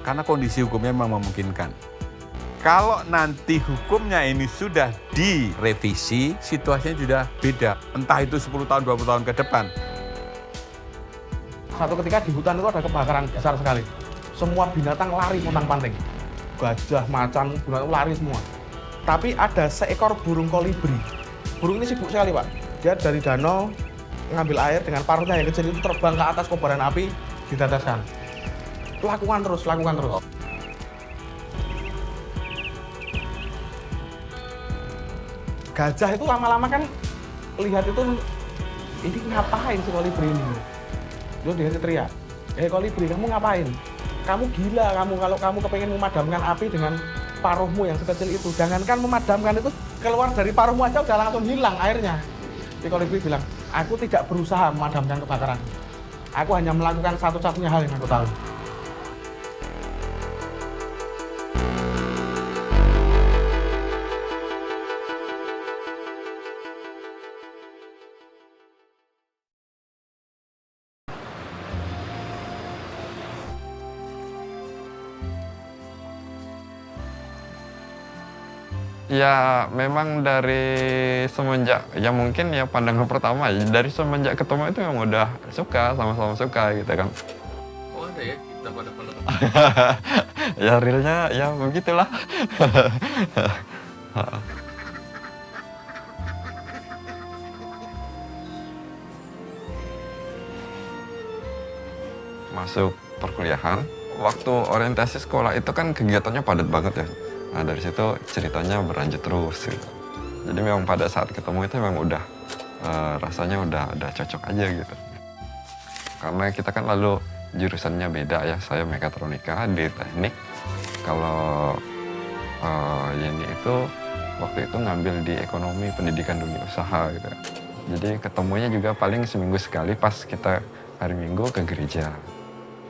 Karena kondisi hukumnya memang memungkinkan. Kalau nanti hukumnya ini sudah direvisi, situasinya sudah beda. Entah itu 10 tahun, 20 tahun ke depan. Satu ketika di hutan itu ada kebakaran besar sekali. Semua binatang lari pontang-panting. Gajah, macan, binatang lari semua. Tapi ada seekor burung kolibri. Burung ini sibuk sekali, Pak. Dia dari danau ngambil air dengan paruhnya yang kecil itu terbang ke atas kobaran api, diteteskan. Lakukan terus. Gajah itu lama-lama kan lihat itu, ini ngapain si kolibri ini? Terus dia teriak, kolibri kamu ngapain? Kamu gila, kalau kamu kepengen memadamkan api dengan paruhmu yang sekecil itu. Jangankan memadamkan itu, keluar dari paruhmu aja udah langsung hilang airnya. Si kolibri bilang, aku tidak berusaha memadamkan kebakaran. Aku hanya melakukan satu-satunya hal yang aku tahu. Ya memang dari semenjak, ya mungkin ya pandangan pertama, dari semenjak ketemu itu memang udah suka, sama-sama suka gitu kan. Oh ada ya, kita pada Ya realnya ya begitulah. Masuk perkuliahan, waktu orientasi sekolah itu kan kegiatannya padat banget ya. Nah dari situ ceritanya berlanjut terus gitu. Jadi memang pada saat ketemu itu memang udah rasanya udah cocok aja gitu. Karena kita kan lalu jurusannya beda ya, saya mekatronika di teknik. Kalau Yeni itu waktu itu ngambil di ekonomi pendidikan dunia usaha gitu. Jadi ketemunya juga paling seminggu sekali pas kita hari Minggu ke gereja.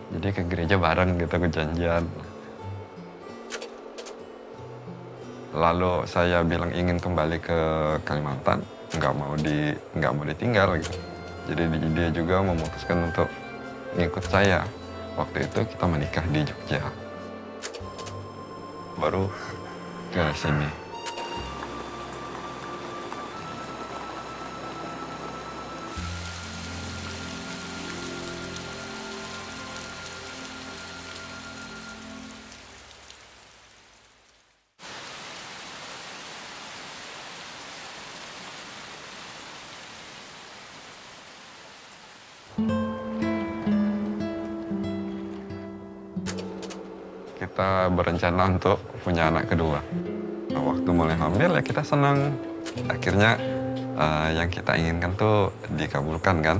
Jadi ke gereja bareng gitu, ke janjian. Lalu saya bilang ingin kembali ke Kalimantan, nggak mau ditinggal gitu. Jadi dia juga memutuskan untuk ngikut saya. Waktu itu kita menikah di Jogja. Baru ke sini. Kita berencana untuk punya anak kedua. Nah, waktu mulai hamil ya kita senang. Akhirnya yang kita inginkan tuh dikabulkan kan.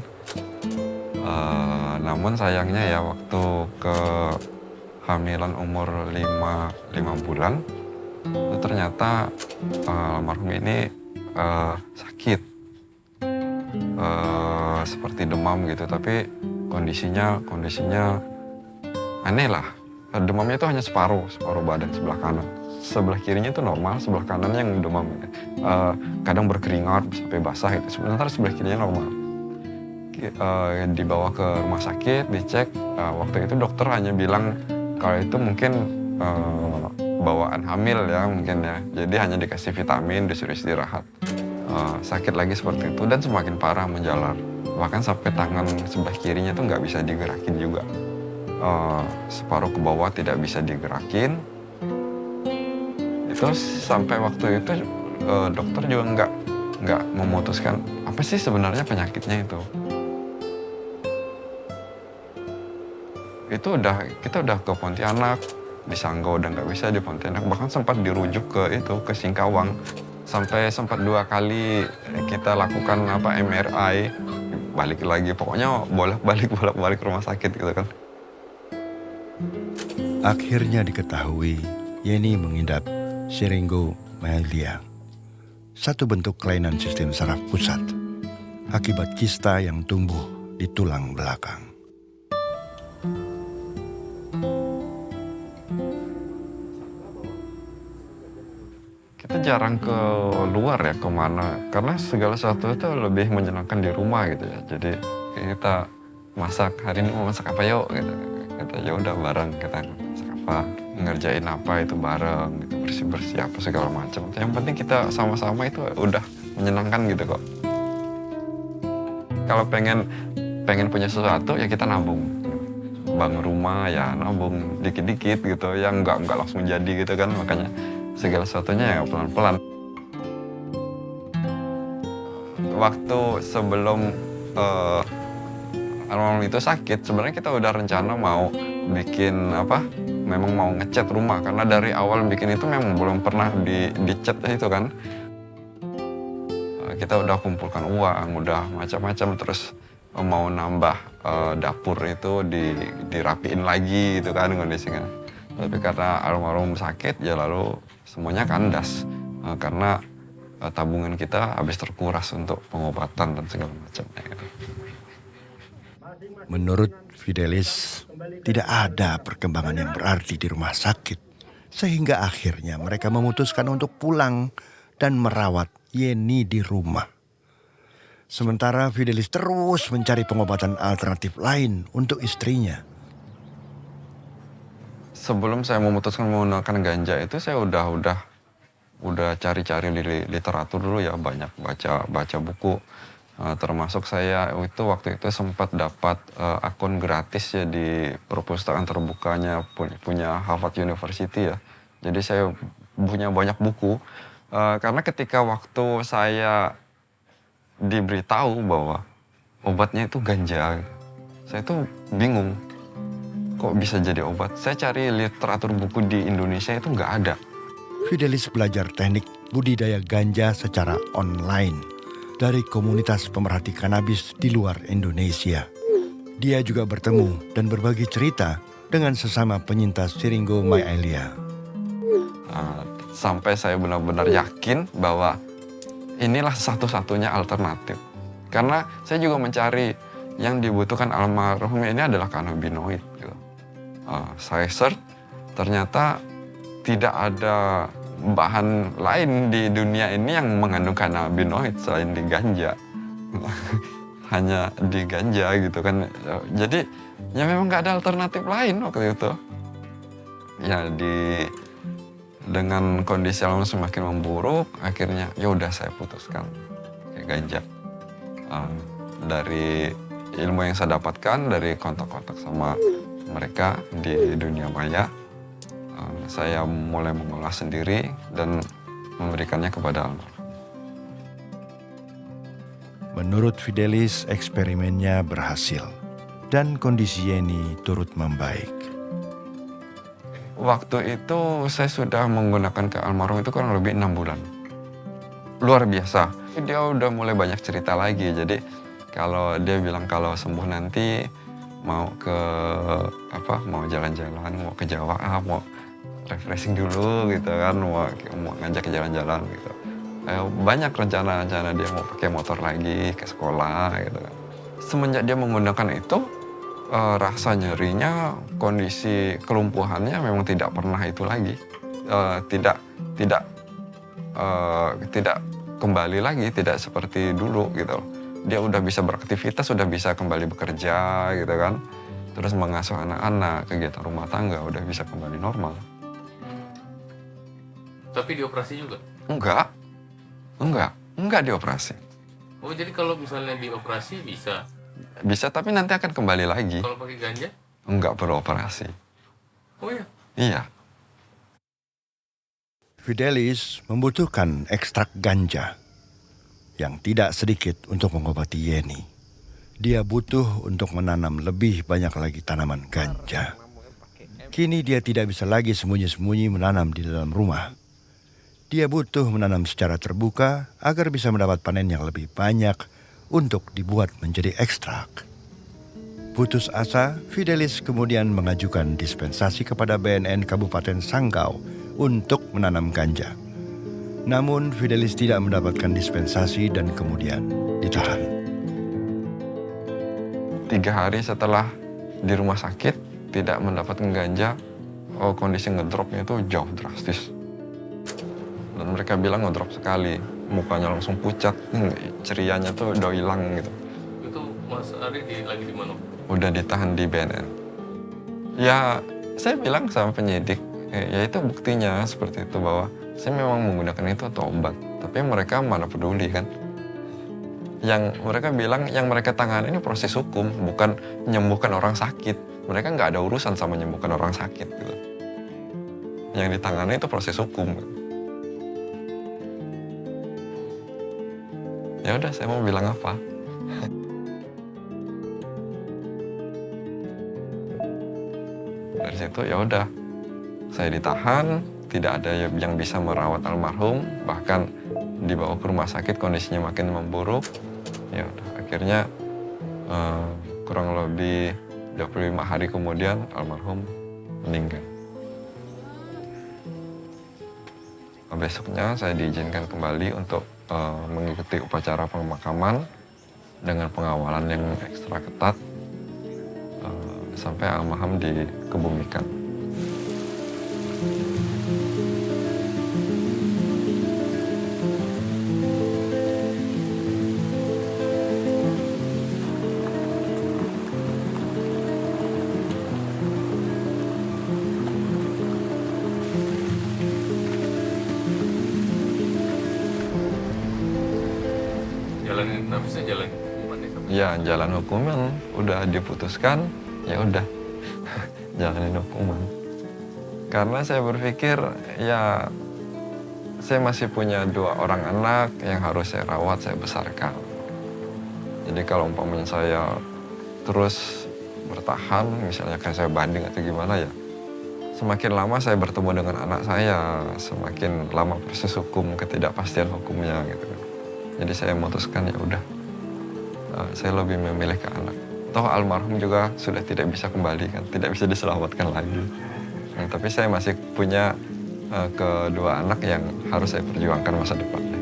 Namun sayangnya ya waktu kehamilan umur 5 bulan, itu ternyata almarhum ini sakit. Seperti demam gitu, tapi kondisinya aneh lah. Demamnya itu hanya separuh badan sebelah kanan. Sebelah kirinya itu normal, sebelah kanan yang demam. Kadang berkeringat sampai basah itu. Sebenarnya sebelah kirinya normal. Dibawa ke rumah sakit, dicek. Waktu itu dokter hanya bilang kalau itu mungkin bawaan hamil ya mungkin ya. Jadi hanya dikasih vitamin, disuruh istirahat. Sakit lagi seperti itu dan semakin parah menjalar. Bahkan sampai tangan sebelah kirinya tuh nggak bisa digerakin juga. Separuh ke bawah tidak bisa digerakin. Itu sampai waktu itu dokter juga nggak memutuskan apa sih sebenarnya penyakitnya itu. Kita udah ke Pontianak, di Sanggau udah nggak bisa, di Pontianak bahkan sempat dirujuk ke Singkawang. Sampai sempat 2 kali kita lakukan MRI, balik lagi, pokoknya bolak-balik rumah sakit gitu kan. Akhirnya diketahui Yeni mengidap syringomyelia, satu bentuk kelainan sistem saraf pusat akibat kista yang tumbuh di tulang belakang. jarang keluar ya kemana, karena segala sesuatu itu lebih menyenangkan di rumah gitu ya. Jadi kita masak, hari ini mau masak apa yuk gitu. Kita ya udah bareng, kita masak apa, ngerjain apa itu bareng, gitu, bersih-bersih apa segala macam. Yang penting kita sama-sama itu udah menyenangkan gitu kok. Kalau pengen punya sesuatu ya kita nabung. Bangun rumah ya nabung dikit-dikit gitu, yang nggak langsung jadi gitu kan, makanya segala sesuatunya ya pelan-pelan. Waktu sebelum almarhum itu sakit, sebenarnya kita udah rencana mau bikin memang mau ngecat rumah, karena dari awal bikin itu memang belum pernah dicat itu kan. Kita udah kumpulkan uang, udah macam-macam, terus mau nambah dapur itu dirapiin lagi gitu kan kondisinya. Tapi karena almarhum sakit ya lalu semuanya kandas karena tabungan kita habis terkuras untuk pengobatan dan segala macamnya. Gitu. Menurut Fidelis, tidak ada perkembangan yang berarti di rumah sakit, sehingga akhirnya mereka memutuskan untuk pulang dan merawat Yeni di rumah. Sementara Fidelis terus mencari pengobatan alternatif lain untuk istrinya. Sebelum saya memutuskan menggunakan ganja itu, saya udah cari-cari di literatur dulu ya, banyak baca buku. Termasuk saya waktu itu sempat dapat akun gratis ya di perpustakaan terbukanya punya Harvard University ya. Jadi saya punya banyak buku. Karena ketika waktu saya diberitahu bahwa obatnya itu ganja, saya tuh bingung, kok bisa jadi obat. Saya cari literatur buku di Indonesia itu nggak ada. Fidelis belajar teknik budidaya ganja secara online dari komunitas pemerhati kanabis di luar Indonesia. Dia juga bertemu dan berbagi cerita dengan sesama penyintas Siringo Myelia. Sampai saya benar-benar yakin bahwa inilah satu-satunya alternatif. Karena saya juga mencari yang dibutuhkan almarhum ini adalah kanabinoid. Gitu. Saya search, ternyata tidak ada bahan lain di dunia ini yang mengandung kanabinoid selain di ganja. Hanya di ganja gitu kan. Jadi ya memang nggak ada alternatif lain waktu itu. Ya dengan kondisi almarhum semakin memburuk, akhirnya ya udah saya putuskan ke ganja. Dari ilmu yang saya dapatkan dari kontak-kontak sama mereka di dunia maya, saya mulai mengolah sendiri dan memberikannya kepada almarhum. Menurut Fidelis, eksperimennya berhasil dan kondisi Yeni turut membaik. Waktu itu saya sudah menggunakan ke almarhum itu kurang lebih 6 bulan. Luar biasa. Dia udah mulai banyak cerita lagi. Jadi kalau dia bilang kalau sembuh nanti mau mau jalan-jalan, mau ke Jawa, mau refreshing dulu gitu kan, mau ngajak ke jalan-jalan gitu. Banyak rencana-rencana dia mau pakai motor lagi ke sekolah gitu kan. Semenjak dia menggunakan itu, rasa nyerinya, kondisi kelumpuhannya memang tidak pernah itu lagi, tidak kembali lagi, tidak seperti dulu gitu. Dia udah bisa beraktivitas, udah bisa kembali bekerja gitu kan, terus mengasuh anak-anak, kegiatan rumah tangga udah bisa kembali normal. Tapi dioperasi juga? Enggak dioperasi. Oh jadi kalau misalnya dioperasi bisa? Bisa, tapi nanti akan kembali lagi. Kalau pakai ganja? Enggak perlu operasi. Oh ya? Iya. Fidelis membutuhkan ekstrak ganja yang tidak sedikit untuk mengobati Yeni. Dia butuh untuk menanam lebih banyak lagi tanaman ganja. Kini dia tidak bisa lagi sembunyi-sembunyi menanam di dalam rumah. Dia butuh menanam secara terbuka agar bisa mendapat panen yang lebih banyak untuk dibuat menjadi ekstrak. Putus asa, Fidelis kemudian mengajukan dispensasi kepada BNN Kabupaten Sanggau untuk menanam ganja. Namun Fidelis tidak mendapatkan dispensasi dan kemudian ditahan. 3 hari setelah di rumah sakit tidak mendapatkan ganja, kondisi ngedropnya itu jauh drastis. Dan mereka bilang ngedrop sekali, mukanya langsung pucat, cerianya tuh udah hilang gitu. Itu Mas Ari lagi di mana? Udah ditahan di BNN. Ya, saya bilang sama penyidik, ya itu buktinya seperti itu bahwa saya memang menggunakan itu untuk obat. Tapi mereka mana peduli kan. Yang mereka bilang, yang mereka tangani ini proses hukum, bukan menyembuhkan orang sakit. Mereka nggak ada urusan sama menyembuhkan orang sakit gitu. Yang ditangani itu proses hukum. Ya udah, saya mau bilang apa? Dari situ ya udah, saya ditahan, tidak ada yang bisa merawat almarhum, bahkan dibawa ke rumah sakit kondisinya makin memburuk. Ya udah, akhirnya kurang lebih 25 hari kemudian almarhum meninggal. Besoknya saya diizinkan kembali untuk mengikuti upacara pemakaman dengan pengawalan yang ekstra ketat sampai almarhum dikebumikan. Ya, jalan hukuman udah diputuskan, ya udah jalanin hukuman. Karena saya berpikir ya saya masih punya 2 orang anak yang harus saya rawat, saya besarkan. Jadi kalau umpamanya saya terus bertahan, misalnya kayak saya banding atau gimana ya, semakin lama saya bertemu dengan anak saya, semakin lama proses hukum, ketidakpastian hukumnya gitu kan. Jadi saya memutuskan ya udah, saya lebih memilih ke anak. Toh almarhum juga sudah tidak bisa kembali kan, tidak bisa diselamatkan lagi. Nah, tapi saya masih punya kedua anak yang harus saya perjuangkan masa depannya.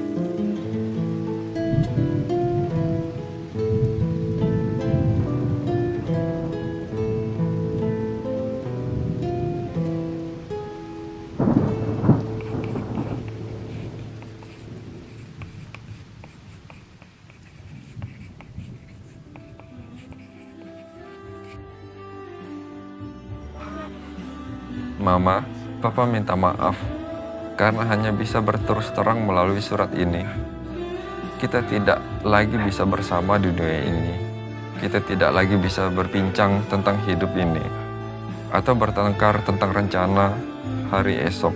Mama, Papa minta maaf karena hanya bisa berterus terang melalui surat ini. Kita tidak lagi bisa bersama di dunia ini. Kita tidak lagi bisa berbincang tentang hidup ini atau bertengkar tentang rencana hari esok.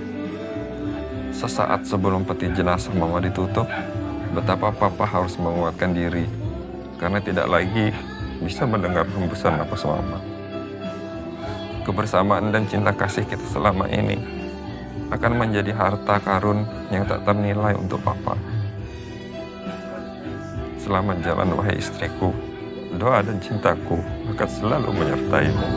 Sesaat sebelum peti jenazah Mama ditutup, betapa Papa harus menguatkan diri karena tidak lagi bisa mendengar hembusan napas Mama. Kebersamaan dan cinta kasih kita selama ini akan menjadi harta karun yang tak ternilai untuk Papa. Selamat jalan wahai istriku, doa dan cintaku akan selalu menyertaimu.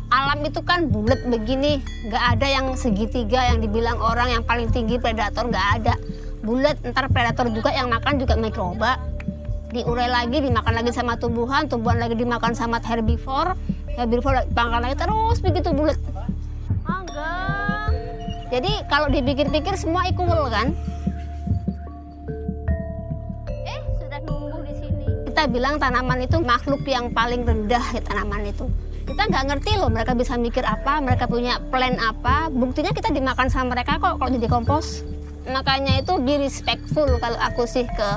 Alam itu kan bulat begini, nggak ada yang segitiga yang dibilang orang yang paling tinggi predator, nggak ada. Bulat, ntar predator juga yang makan juga mikroba. Diurai lagi, dimakan lagi sama tumbuhan, tumbuhan lagi dimakan sama herbivore, herbivore dimakan lagi, terus begitu bulat. Enggak. Jadi kalau dipikir-pikir semua equal kan? Sudah nunggu di sini. Kita bilang tanaman itu makhluk yang paling rendah ya, tanaman itu. Kita nggak ngerti loh mereka bisa mikir apa, mereka punya plan apa. Buktinya kita dimakan sama mereka kok kalau jadi kompos. Makanya itu be respectful kalau aku sih ke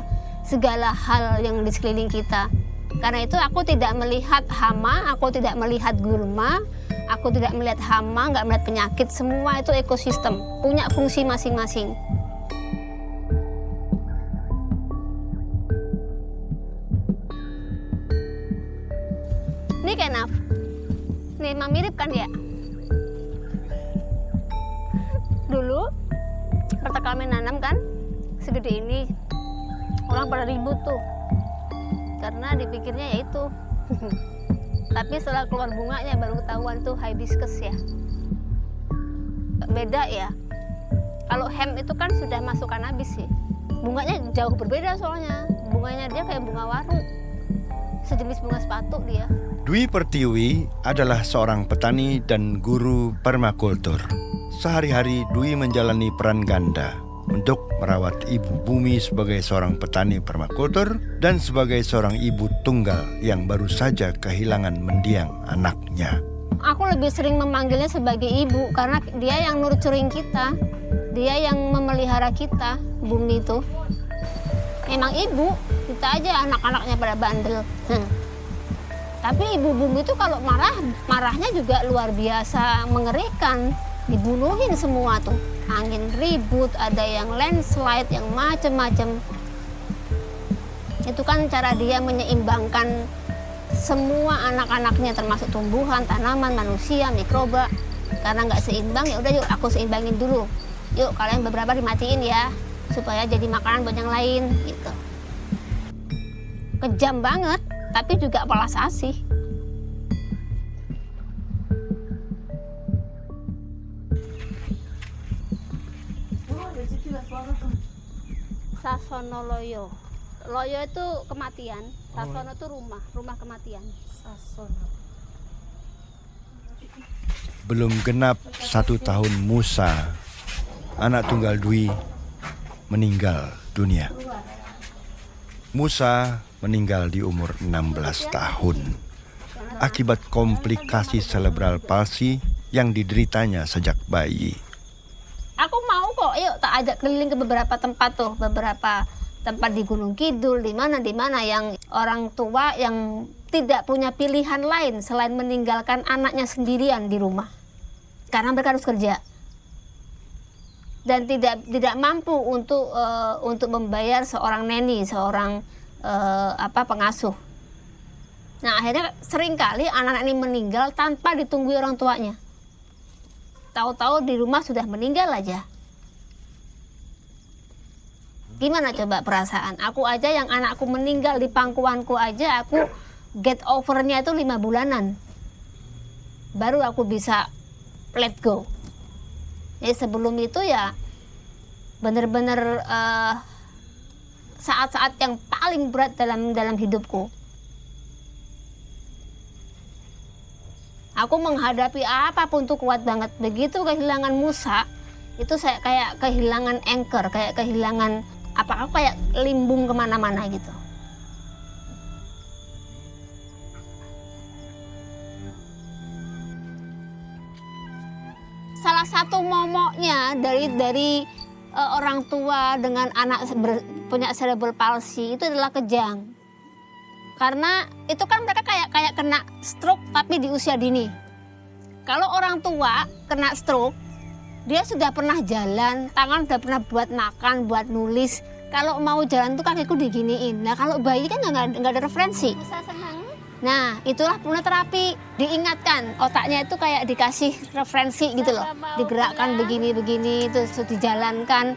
segala hal yang di sekeliling kita. Karena itu aku tidak melihat hama, aku tidak melihat gulma, aku tidak melihat hama, nggak melihat penyakit. Semua itu ekosistem, punya fungsi masing-masing. Ini kenaf. Nih, emang mirip kan ya? Dulu, waktu kami nanam kan, segede ini. Orang pada ribut tuh. Karena dipikirnya ya itu. Tapi setelah keluar bunganya baru ketahuan tuh hibiscus ya. Beda ya. Kalau hemp itu kan sudah masuk kanabis sih. Bunganya jauh berbeda soalnya. Bunganya dia kayak bunga waru. Sejenis bunga sepatu dia. Dwi Pertiwi adalah seorang petani dan guru permakultur. Sehari-hari Dwi menjalani peran ganda untuk merawat ibu bumi sebagai seorang petani permakultur dan sebagai seorang ibu tunggal yang baru saja kehilangan mendiang anaknya. Aku lebih sering memanggilnya sebagai ibu karena dia yang nurturing kita. Dia yang memelihara kita, bumi itu. Memang ibu, kita aja anak-anaknya pada bandel. Tapi ibu bumi itu kalau marahnya juga luar biasa mengerikan. Dibunuhin semua tuh. Angin ribut, ada yang landslide, yang macem-macem. Itu kan cara dia menyeimbangkan semua anak-anaknya termasuk tumbuhan, tanaman, manusia, mikroba. Karena nggak seimbang, ya udah yuk aku seimbangin dulu. Yuk kalian beberapa dimatiin ya, supaya jadi makanan buat yang lain gitu. Kejam banget, tapi juga welas asih. Sasono loyo. Loyo itu kematian, sasono itu rumah kematian. Sasono. Belum genap 1 tahun Musa, anak tunggal Dwi, meninggal dunia. Musa meninggal di umur 16 tahun akibat komplikasi cerebral palsy yang dideritanya sejak bayi. Aku mau kok, yuk tak ajak keliling ke beberapa tempat tuh, beberapa tempat di Gunung Kidul, di mana yang orang tua yang tidak punya pilihan lain selain meninggalkan anaknya sendirian di rumah. Karena mereka harus kerja. Dan tidak mampu untuk membayar seorang neni, seorang pengasuh. Nah, akhirnya seringkali anak-anak ini meninggal tanpa ditunggu orang tuanya. Tahu-tahu di rumah sudah meninggal aja. Gimana coba perasaan? Aku aja yang anakku meninggal di pangkuanku aja, aku get over-nya itu 5 bulanan. Baru aku bisa let go. Jadi sebelum itu ya bener-bener saat-saat yang paling berat dalam hidupku. Aku menghadapi apapun tuh kuat banget. Begitu kehilangan Musa, itu saya kayak kehilangan anchor, kayak kehilangan aku kayak limbung kemana-mana gitu. Salah satu momoknya dari orang tua dengan anak punya cerebral palsy itu adalah kejang. Karena itu kan mereka kayak kena stroke tapi di usia dini. Kalau orang tua kena stroke, dia sudah pernah jalan, tangan sudah pernah buat makan, buat nulis. Kalau mau jalan tuh kakiku diginiin. Nah kalau bayi kan nggak ada referensi. Nah itulah terapi, diingatkan otaknya itu kayak dikasih referensi gitu loh. Digerakkan begini-begini, terus dijalankan.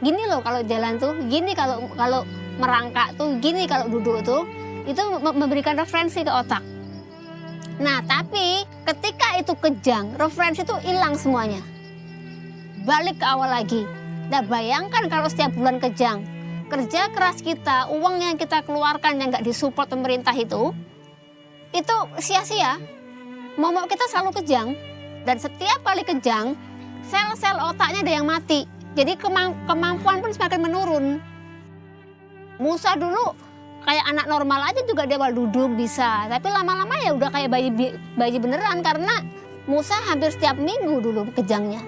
Gini loh kalau jalan tuh, gini kalau merangkak tuh, gini kalau duduk tuh. Itu memberikan referensi ke otak. Nah tapi ketika itu kejang, referensi itu hilang semuanya. Balik ke awal lagi. Nah bayangkan kalau setiap bulan kejang, kerja keras kita, uang yang kita keluarkan yang nggak disupport pemerintah itu sia-sia. Momok kita selalu kejang. Dan setiap kali kejang, sel-sel otaknya ada yang mati. Jadi kemampuan pun semakin menurun. Musa dulu kayak anak normal aja juga dia awal duduk bisa. Tapi lama-lama ya udah kayak bayi beneran karena Musa hampir setiap minggu dulu kejangnya.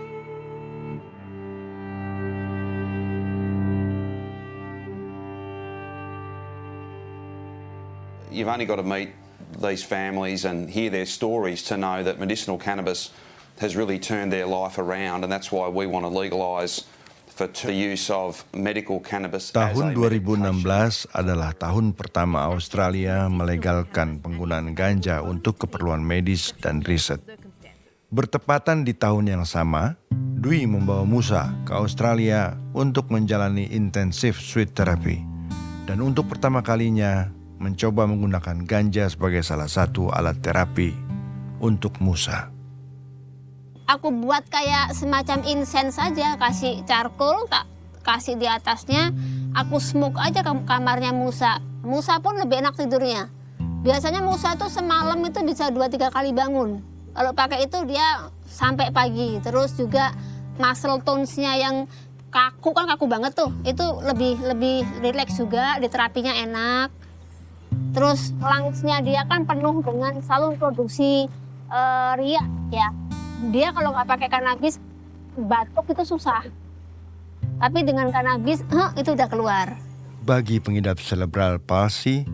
you've only got to meet these families and hear their stories to know that medicinal cannabis has really turned their life around, and that's why we want to legalise for the use of medical cannabis. Tahun 2016 adalah tahun pertama Australia melegalkan penggunaan ganja untuk keperluan medis dan riset. Bertepatan di tahun yang sama, Dwi membawa Musa ke Australia untuk menjalani intensif sweet therapy dan untuk pertama kalinya mencoba menggunakan ganja sebagai salah satu alat terapi untuk Musa. Aku buat kayak semacam incense saja, kasih charcoal, tak kasih di atasnya, aku smoke aja ke kamarnya Musa. Musa pun lebih enak tidurnya. Biasanya Musa tuh semalam itu bisa 2-3 kali bangun. Kalau pakai itu dia sampai pagi. Terus juga muscle tones-nya yang kaku kan kaku banget tuh, itu lebih relax juga, di terapinya enak. Terus lungs-nya dia kan penuh dengan selalu produksi ria ya. Dia kalau nggak pakai kanabis batuk itu susah. Tapi dengan kanabis itu udah keluar. Bagi pengidap cerebral palsy,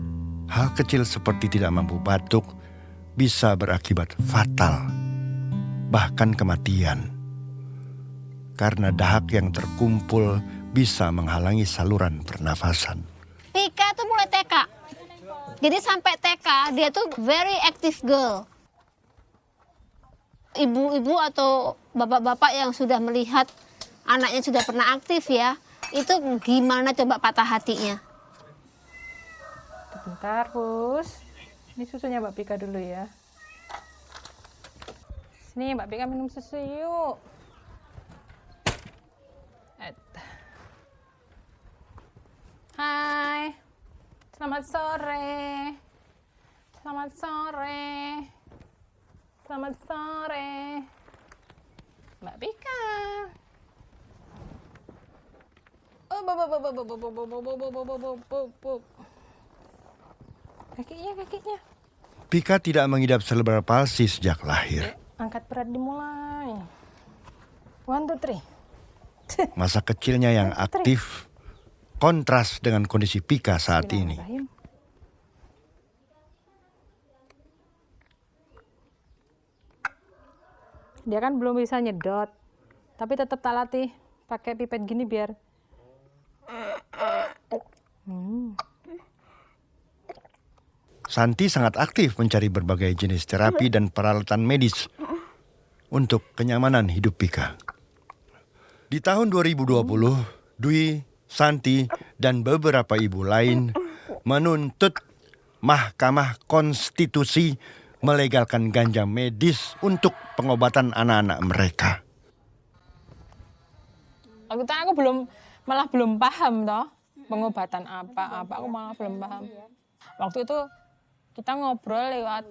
hal kecil seperti tidak mampu batuk bisa berakibat fatal, bahkan kematian. Karena dahak yang terkumpul bisa menghalangi saluran pernafasan. Pika tuh mulai TK. Jadi sampai TK dia tuh very active girl. Ibu-ibu atau bapak-bapak yang sudah melihat anaknya sudah pernah aktif ya, itu gimana coba patah hatinya. Bentar, Bus. Ini susunya Mbak Pika dulu ya. Sini Mbak Pika minum susu yuk. Hai. Selamat sore. Selamat sore. Selamat sore, Mbak Pika. Kakinya. Pika tidak mengidap cerebral palsy sejak lahir. Angkat berat dimulai. 1, 2, 3. Masa kecilnya yang aktif kontras dengan kondisi Pika saat ini. Dia kan belum bisa nyedot, tapi tetap tak latih pakai pipet gini biar. Santi sangat aktif mencari berbagai jenis terapi dan peralatan medis untuk kenyamanan hidup Pika. Di tahun 2020, Dwi, Santi, dan beberapa ibu lain menuntut Mahkamah Konstitusi melegalkan ganja medis untuk pengobatan anak-anak mereka. Aku malah belum paham toh pengobatan apa aku malah belum paham. Waktu itu kita ngobrol lewat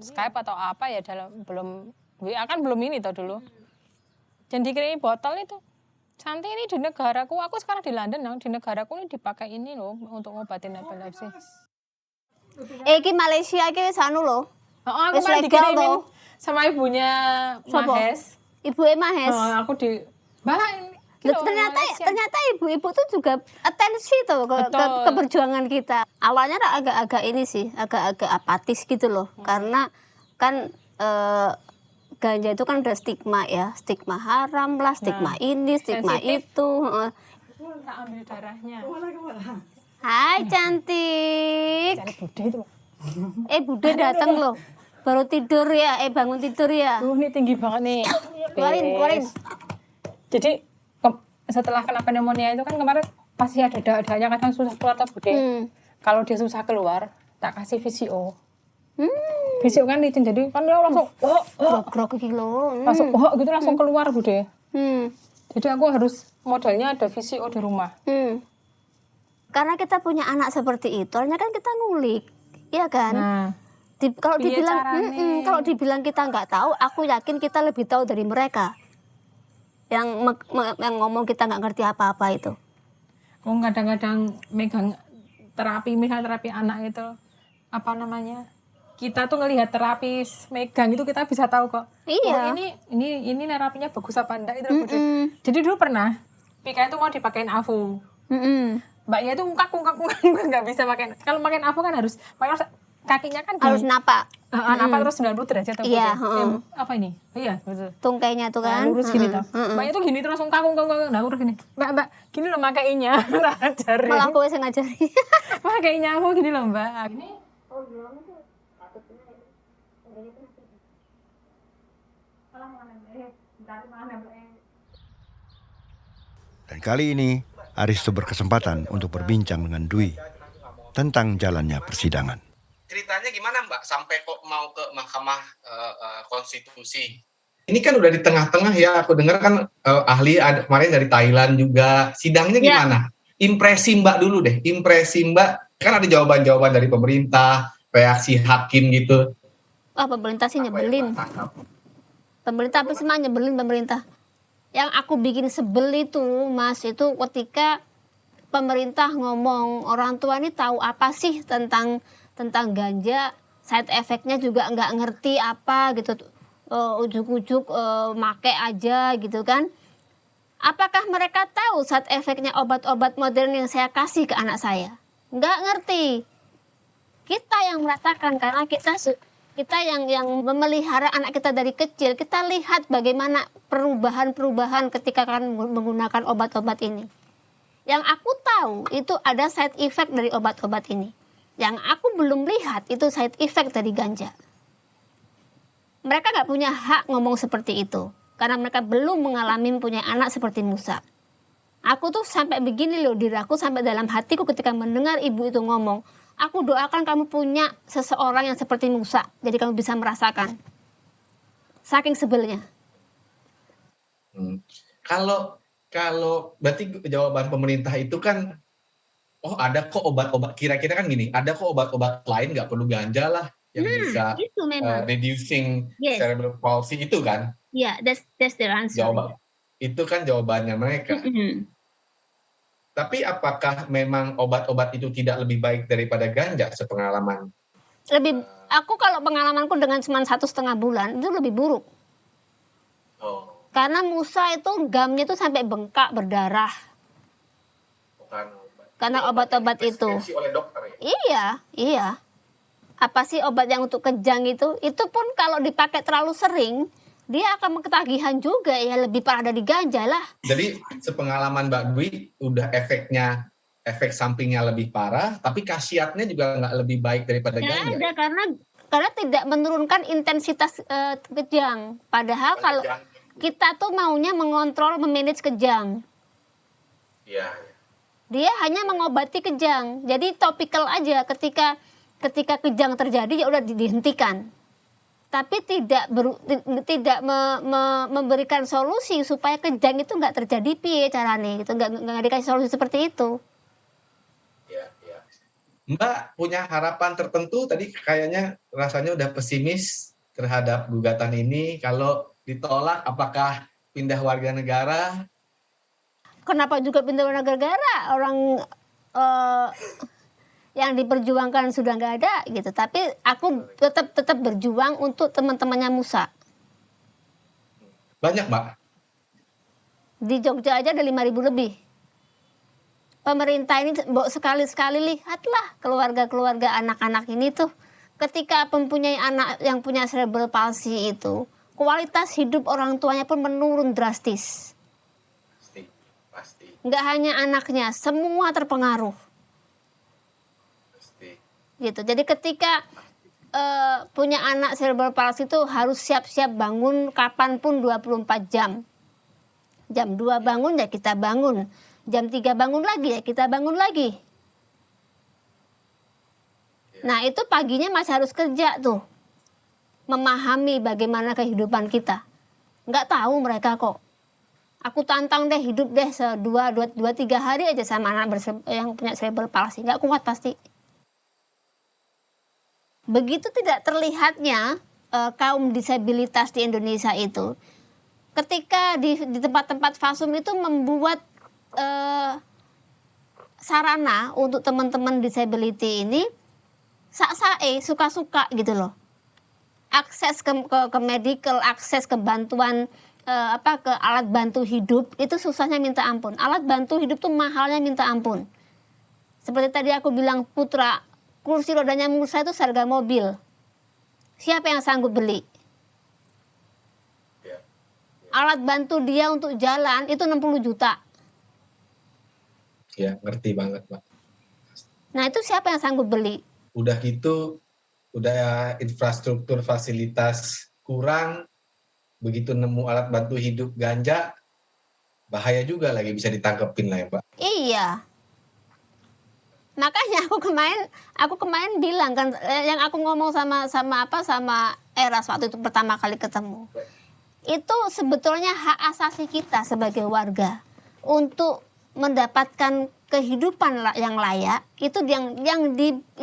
Skype atau apa ya, belum WA kan belum ini toh dulu. Dan dikirimin botol itu. Santi ini di negaraku, aku sekarang di London, di negaraku ini dipakai ini loh untuk ngobatin epilepsi. Iki Malaysia iki wis anu lho. Aku malah dikirimin sama ibunya Mahes. Ibunya Mahes. Aku di ternyata ibu-ibu tuh juga atensi tuh ke perjuangan kita. Awalnya agak-agak ini sih, agak-agak apatis gitu loh. Karena kan ganja itu kan udah stigma ya, stigma haram lah, stigma ini, stigma sensitif. Itu. Tak ambil darahnya. Hai cantik. Cari Bude itu. Bude datang loh. Baru tidur ya, bangun tidur ya. Ini tinggi banget nih. Keluarin. Jadi setelah kena pneumonia itu kan kemarin pasti ada dadanya kadang susah keluar tuh Bude. Kalau dia susah keluar, tak kasih VCO. VCO kan licin, jadi kan dia langsung grog kilo. Langsung gitu langsung keluar Bude. Jadi aku harus modelnya ada VCO di rumah. Karena kita punya anak seperti itu, hanya kan kita ngulik, ya kan? Nah, kalau dibilang kita nggak tahu, aku yakin kita lebih tahu dari mereka. Yang ngomong kita nggak ngerti apa-apa itu. Kadang-kadang megang terapi, misal terapi anak itu, apa namanya? Kita tuh ngelihat terapis megang itu kita bisa tahu kok. Iya. Oh, ini terapinya bagus apa enggak itu. Jadi dulu pernah Pika itu mau dipakein AVO. mbaknya itu ngkak nggak bisa pakai. Kalau pakai apa kan harus pakai kakinya kan harus napak. Napak terus 90 derajat atau iya, apa ini? Iya, betul. Tungkainya tuh kan. Lurus gini tuh. Mbaknya tuh gini terus ngkak. Nah, udah gini. Mbak, gini loh makainya. Ngajarin. Malah aku yang ngajari. Makainya aku gini loh, Mbak. Ini Dan kali ini, Aristo berkesempatan untuk berbincang dengan Dwi tentang jalannya persidangan. Ceritanya gimana Mbak sampai kok mau ke Mahkamah Konstitusi? Ini kan udah di tengah-tengah ya, aku dengar kan ahli ada kemarin dari Thailand juga. Sidangnya gimana? Impresi Mbak dulu deh, impresi Mbak. Kan ada jawaban-jawaban dari pemerintah, reaksi hakim gitu. Pemerintah sih nyebelin. Pemerintah apa sih mah nyebelin pemerintah. Yang aku bikin sebel itu Mas, itu ketika pemerintah ngomong orang tua ini tahu apa sih tentang ganja, side effect-nya juga nggak ngerti apa gitu, ujuk-ujuk make aja gitu kan. Apakah mereka tahu side effect-nya obat-obat modern yang saya kasih ke anak saya? Nggak ngerti. Kita yang merasakan karena kita yang memelihara anak kita dari kecil, kita lihat bagaimana perubahan-perubahan ketika akan menggunakan obat-obat ini. Yang aku tahu itu ada side effect dari obat-obat ini. Yang aku belum lihat itu side effect dari ganja. Mereka nggak punya hak ngomong seperti itu. Karena mereka belum mengalami punya anak seperti Musa. Aku tuh sampai begini loh, diri aku sampai dalam hatiku ketika mendengar ibu itu ngomong. Aku doakan kamu punya seseorang yang seperti Musa. Jadi kamu bisa merasakan. Saking sebelnya. Kalau berarti jawaban pemerintah itu kan, oh ada kok obat-obat, kira-kira kan gini, ada kok obat-obat lain nggak perlu ganja lah yang bisa reducing cerebral palsy itu kan? Yeah, that's the answer. Itu kan jawabannya mereka. Tapi apakah memang obat-obat itu tidak lebih baik daripada ganja sepengalaman? Aku kalau pengalamanku dengan cuma 1,5 bulan itu lebih buruk. Karena Musa itu gamnya itu sampai bengkak berdarah. Karena obat-obat itu. Oleh dokter ya? Iya. Apa sih obat yang untuk kejang itu? Itu pun kalau dipakai terlalu sering, dia akan ketagihan juga ya, lebih parah dari ganja lah. Jadi sepengalaman Mbak Dwi udah efek sampingnya lebih parah, tapi khasiatnya juga nggak lebih baik daripada ganja. Ada karena tidak menurunkan intensitas kejang. Padahal kalau kita tuh maunya mengontrol, memanage kejang. Iya. Dia hanya mengobati kejang. Jadi topikal aja ketika kejang terjadi ya udah dihentikan. Tapi tidak memberikan solusi supaya kejang itu nggak terjadi piye caranya gitu, nggak dikasih solusi seperti itu. Ya. Mbak punya harapan tertentu tadi kayaknya rasanya udah pesimis terhadap gugatan ini, kalau ditolak apakah pindah warga negara? Kenapa juga pindah warga negara? Orang yang diperjuangkan sudah nggak ada gitu. Tapi aku tetap berjuang untuk teman-temannya Musa. Banyak, Mbak? Di Jogja aja ada 5.000 lebih. Pemerintah ini sekali-sekali lihatlah keluarga-keluarga anak-anak ini tuh. Ketika mempunyai anak yang punya cerebral palsy itu, kualitas hidup orang tuanya pun menurun drastis. Pasti. Nggak hanya anaknya, semua terpengaruh. Gitu. Jadi ketika punya anak cerebral palsy itu harus siap-siap bangun kapanpun 24 jam. Jam 2 bangun ya kita bangun. Jam 3 bangun lagi ya kita bangun lagi. Nah itu paginya masih harus kerja tuh. Memahami bagaimana kehidupan kita. Nggak tahu mereka kok. Aku tantang deh hidup deh 2-3 hari aja sama anak yang punya cerebral palsy. Nggak kuat pasti. Begitu tidak terlihatnya kaum disabilitas di Indonesia itu, ketika di tempat-tempat fasum itu membuat sarana untuk teman-teman disability ini suka-suka gitu loh. Akses ke medical, akses ke bantuan ke alat bantu hidup itu susahnya minta ampun. Alat bantu hidup tuh mahalnya minta ampun. Seperti tadi aku bilang Putra, kursi rodanya Musa itu seharga mobil. Siapa yang sanggup beli? Alat bantu dia untuk jalan itu 60 juta. Ya, ngerti banget, Pak. Nah, itu siapa yang sanggup beli? Udah gitu, udah infrastruktur fasilitas kurang, begitu nemu alat bantu hidup ganja, bahaya juga lagi bisa ditangkepin lah ya, Pak. Iya. Makanya aku kemarin bilang kan, yang aku ngomong sama Eras waktu itu pertama kali ketemu. Itu sebetulnya hak asasi kita sebagai warga untuk mendapatkan kehidupan yang layak, itu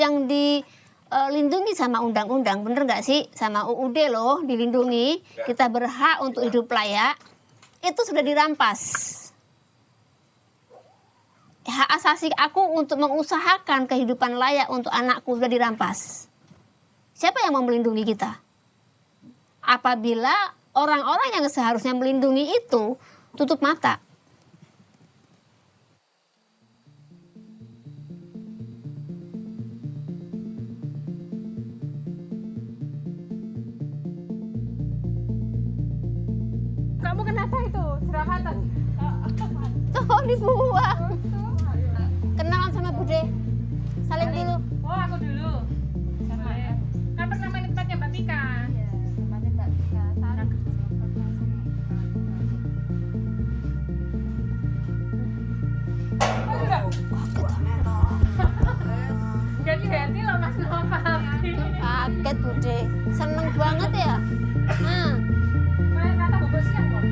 yang dilindungi sama undang-undang, bener nggak sih? Sama UUD loh dilindungi, kita berhak untuk hidup layak, itu sudah dirampas. Hak asasi aku untuk mengusahakan kehidupan layak untuk anakku sudah dirampas. Siapa yang mau melindungi kita? Apabila orang-orang yang seharusnya melindungi itu tutup mata. Kamu kenapa itu? Jerawatan? Tuh dibuang. Kenalan sama Bude. Saling dulu. Oh, aku dulu. Sama ya. Kan pernah main tempatnya Mbak Tika. Iya, tempatnya Mbak Tika. Sarang. Ganti-ganti loh Mas Nova. Kaget Bude. Seneng banget ya. Nah. Main kata bobo siang kok.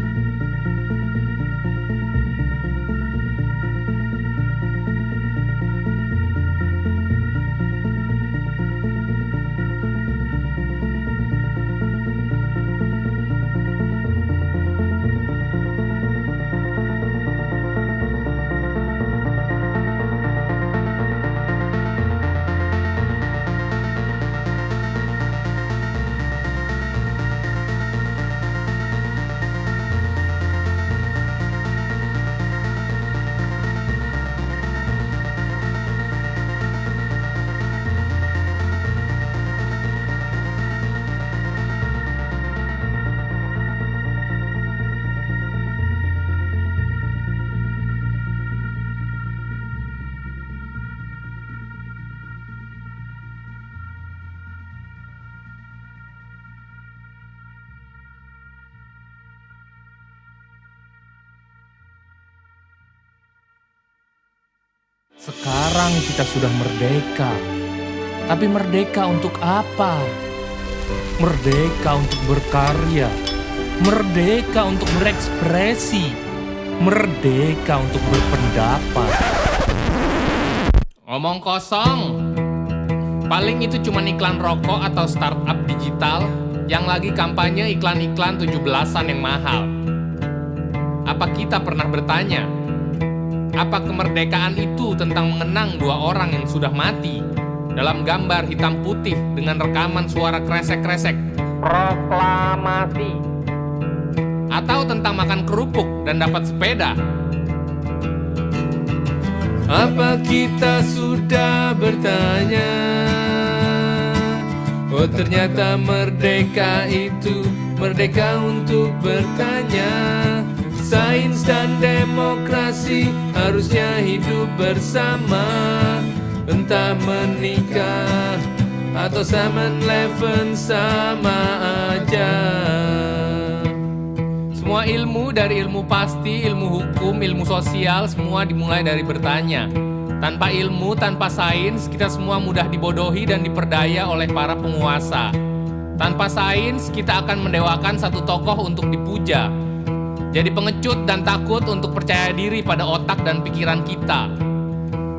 Sekarang kita sudah merdeka. Tapi merdeka untuk apa? Merdeka untuk berkarya. Merdeka untuk berekspresi. Merdeka untuk berpendapat. Omong kosong. Paling itu cuma iklan rokok atau startup digital yang lagi kampanye iklan-iklan 17-an yang mahal. Apa kita pernah bertanya? Apa kemerdekaan itu tentang mengenang 2 orang yang sudah mati dalam gambar hitam putih dengan rekaman suara kresek-kresek? Proklamasi. Atau tentang makan kerupuk dan dapat sepeda? Apa kita sudah bertanya? Oh ternyata merdeka itu merdeka untuk bertanya. Sains dan demokrasi harusnya hidup bersama. Entah menikah atau 7-Eleven sama aja. Semua ilmu dari ilmu pasti, ilmu hukum, ilmu sosial, semua dimulai dari bertanya. Tanpa ilmu, tanpa sains, kita semua mudah dibodohi dan diperdaya oleh para penguasa. Tanpa sains, kita akan mendewakan satu tokoh untuk dipuja. Jadi pengecut dan takut untuk percaya diri pada otak dan pikiran kita.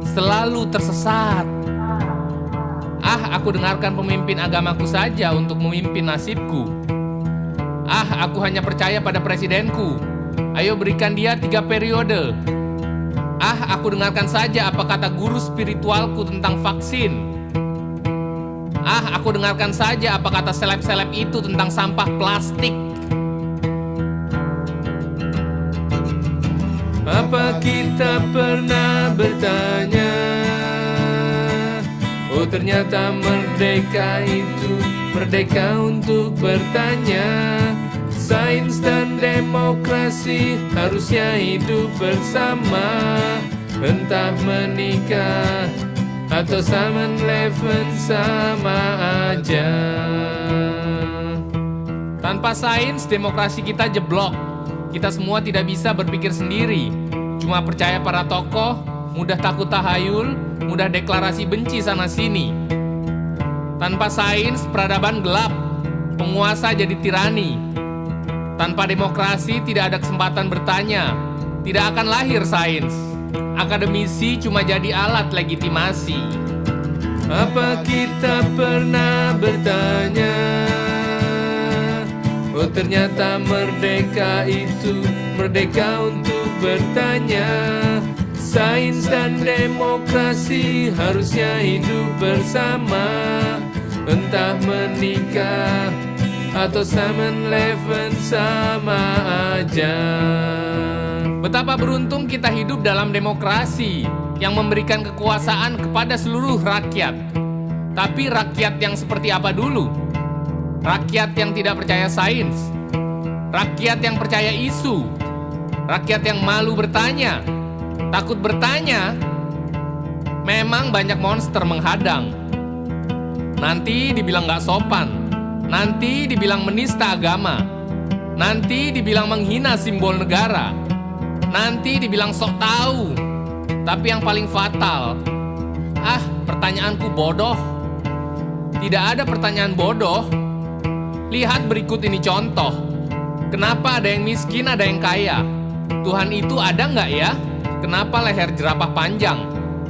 Selalu tersesat. Aku dengarkan pemimpin agamaku saja untuk memimpin nasibku. Aku hanya percaya pada presidenku. Ayo berikan dia 3 periode. Aku dengarkan saja apa kata guru spiritualku tentang vaksin. Aku dengarkan saja apa kata seleb-seleb itu tentang sampah plastik. Apa kita pernah bertanya? Oh ternyata merdeka itu merdeka untuk bertanya. Sains dan demokrasi harusnya hidup bersama. Entah menikah atau 7-Eleven sama aja. Tanpa sains, demokrasi kita jeblok. Kita semua tidak bisa berpikir sendiri. Cuma percaya para tokoh, mudah takut tahayul, mudah deklarasi benci sana-sini. Tanpa sains, peradaban gelap. Penguasa jadi tirani. Tanpa demokrasi, tidak ada kesempatan bertanya. Tidak akan lahir sains. Akademisi cuma jadi alat legitimasi. Apa kita pernah bertanya? Oh ternyata merdeka itu merdeka untuk bertanya. Sains dan demokrasi harusnya hidup bersama. Entah menikah atau 7-Eleven sama aja. Betapa beruntung kita hidup dalam demokrasi yang memberikan kekuasaan kepada seluruh rakyat. Tapi rakyat yang seperti apa dulu? Rakyat yang tidak percaya sains, rakyat yang percaya isu, rakyat yang malu bertanya, takut bertanya. Memang banyak monster menghadang. Nanti dibilang gak sopan, nanti dibilang menista agama, nanti dibilang menghina simbol negara, nanti dibilang sok tahu. Tapi yang paling fatal, pertanyaanku bodoh. Tidak ada pertanyaan bodoh. Lihat berikut ini contoh. Kenapa ada yang miskin, ada yang kaya? Tuhan itu ada nggak ya? Kenapa leher jerapah panjang?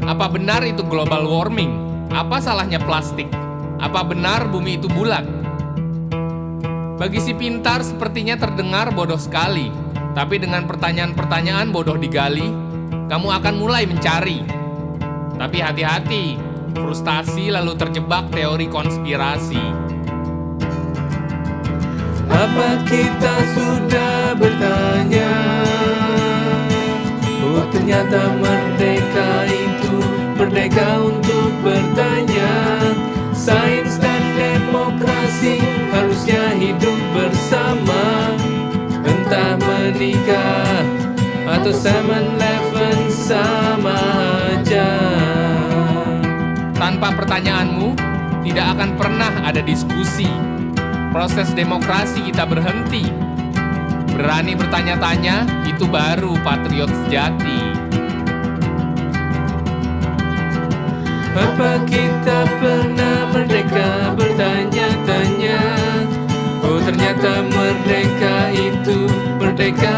Apa benar itu global warming? Apa salahnya plastik? Apa benar bumi itu bulat? Bagi si pintar sepertinya terdengar bodoh sekali. Tapi dengan pertanyaan-pertanyaan bodoh digali, kamu akan mulai mencari. Tapi hati-hati, frustasi lalu terjebak teori konspirasi. Apa kita sudah bertanya? Oh ternyata merdeka itu merdeka untuk bertanya. Sains dan demokrasi harusnya hidup bersama. Entah menikah atau 7-Eleven sama aja. Tanpa pertanyaanmu, tidak akan pernah ada diskusi. Proses demokrasi kita berhenti. Berani bertanya-tanya, itu baru patriot sejati. Apa kita pernah merdeka bertanya-tanya? Oh ternyata merdeka itu merdeka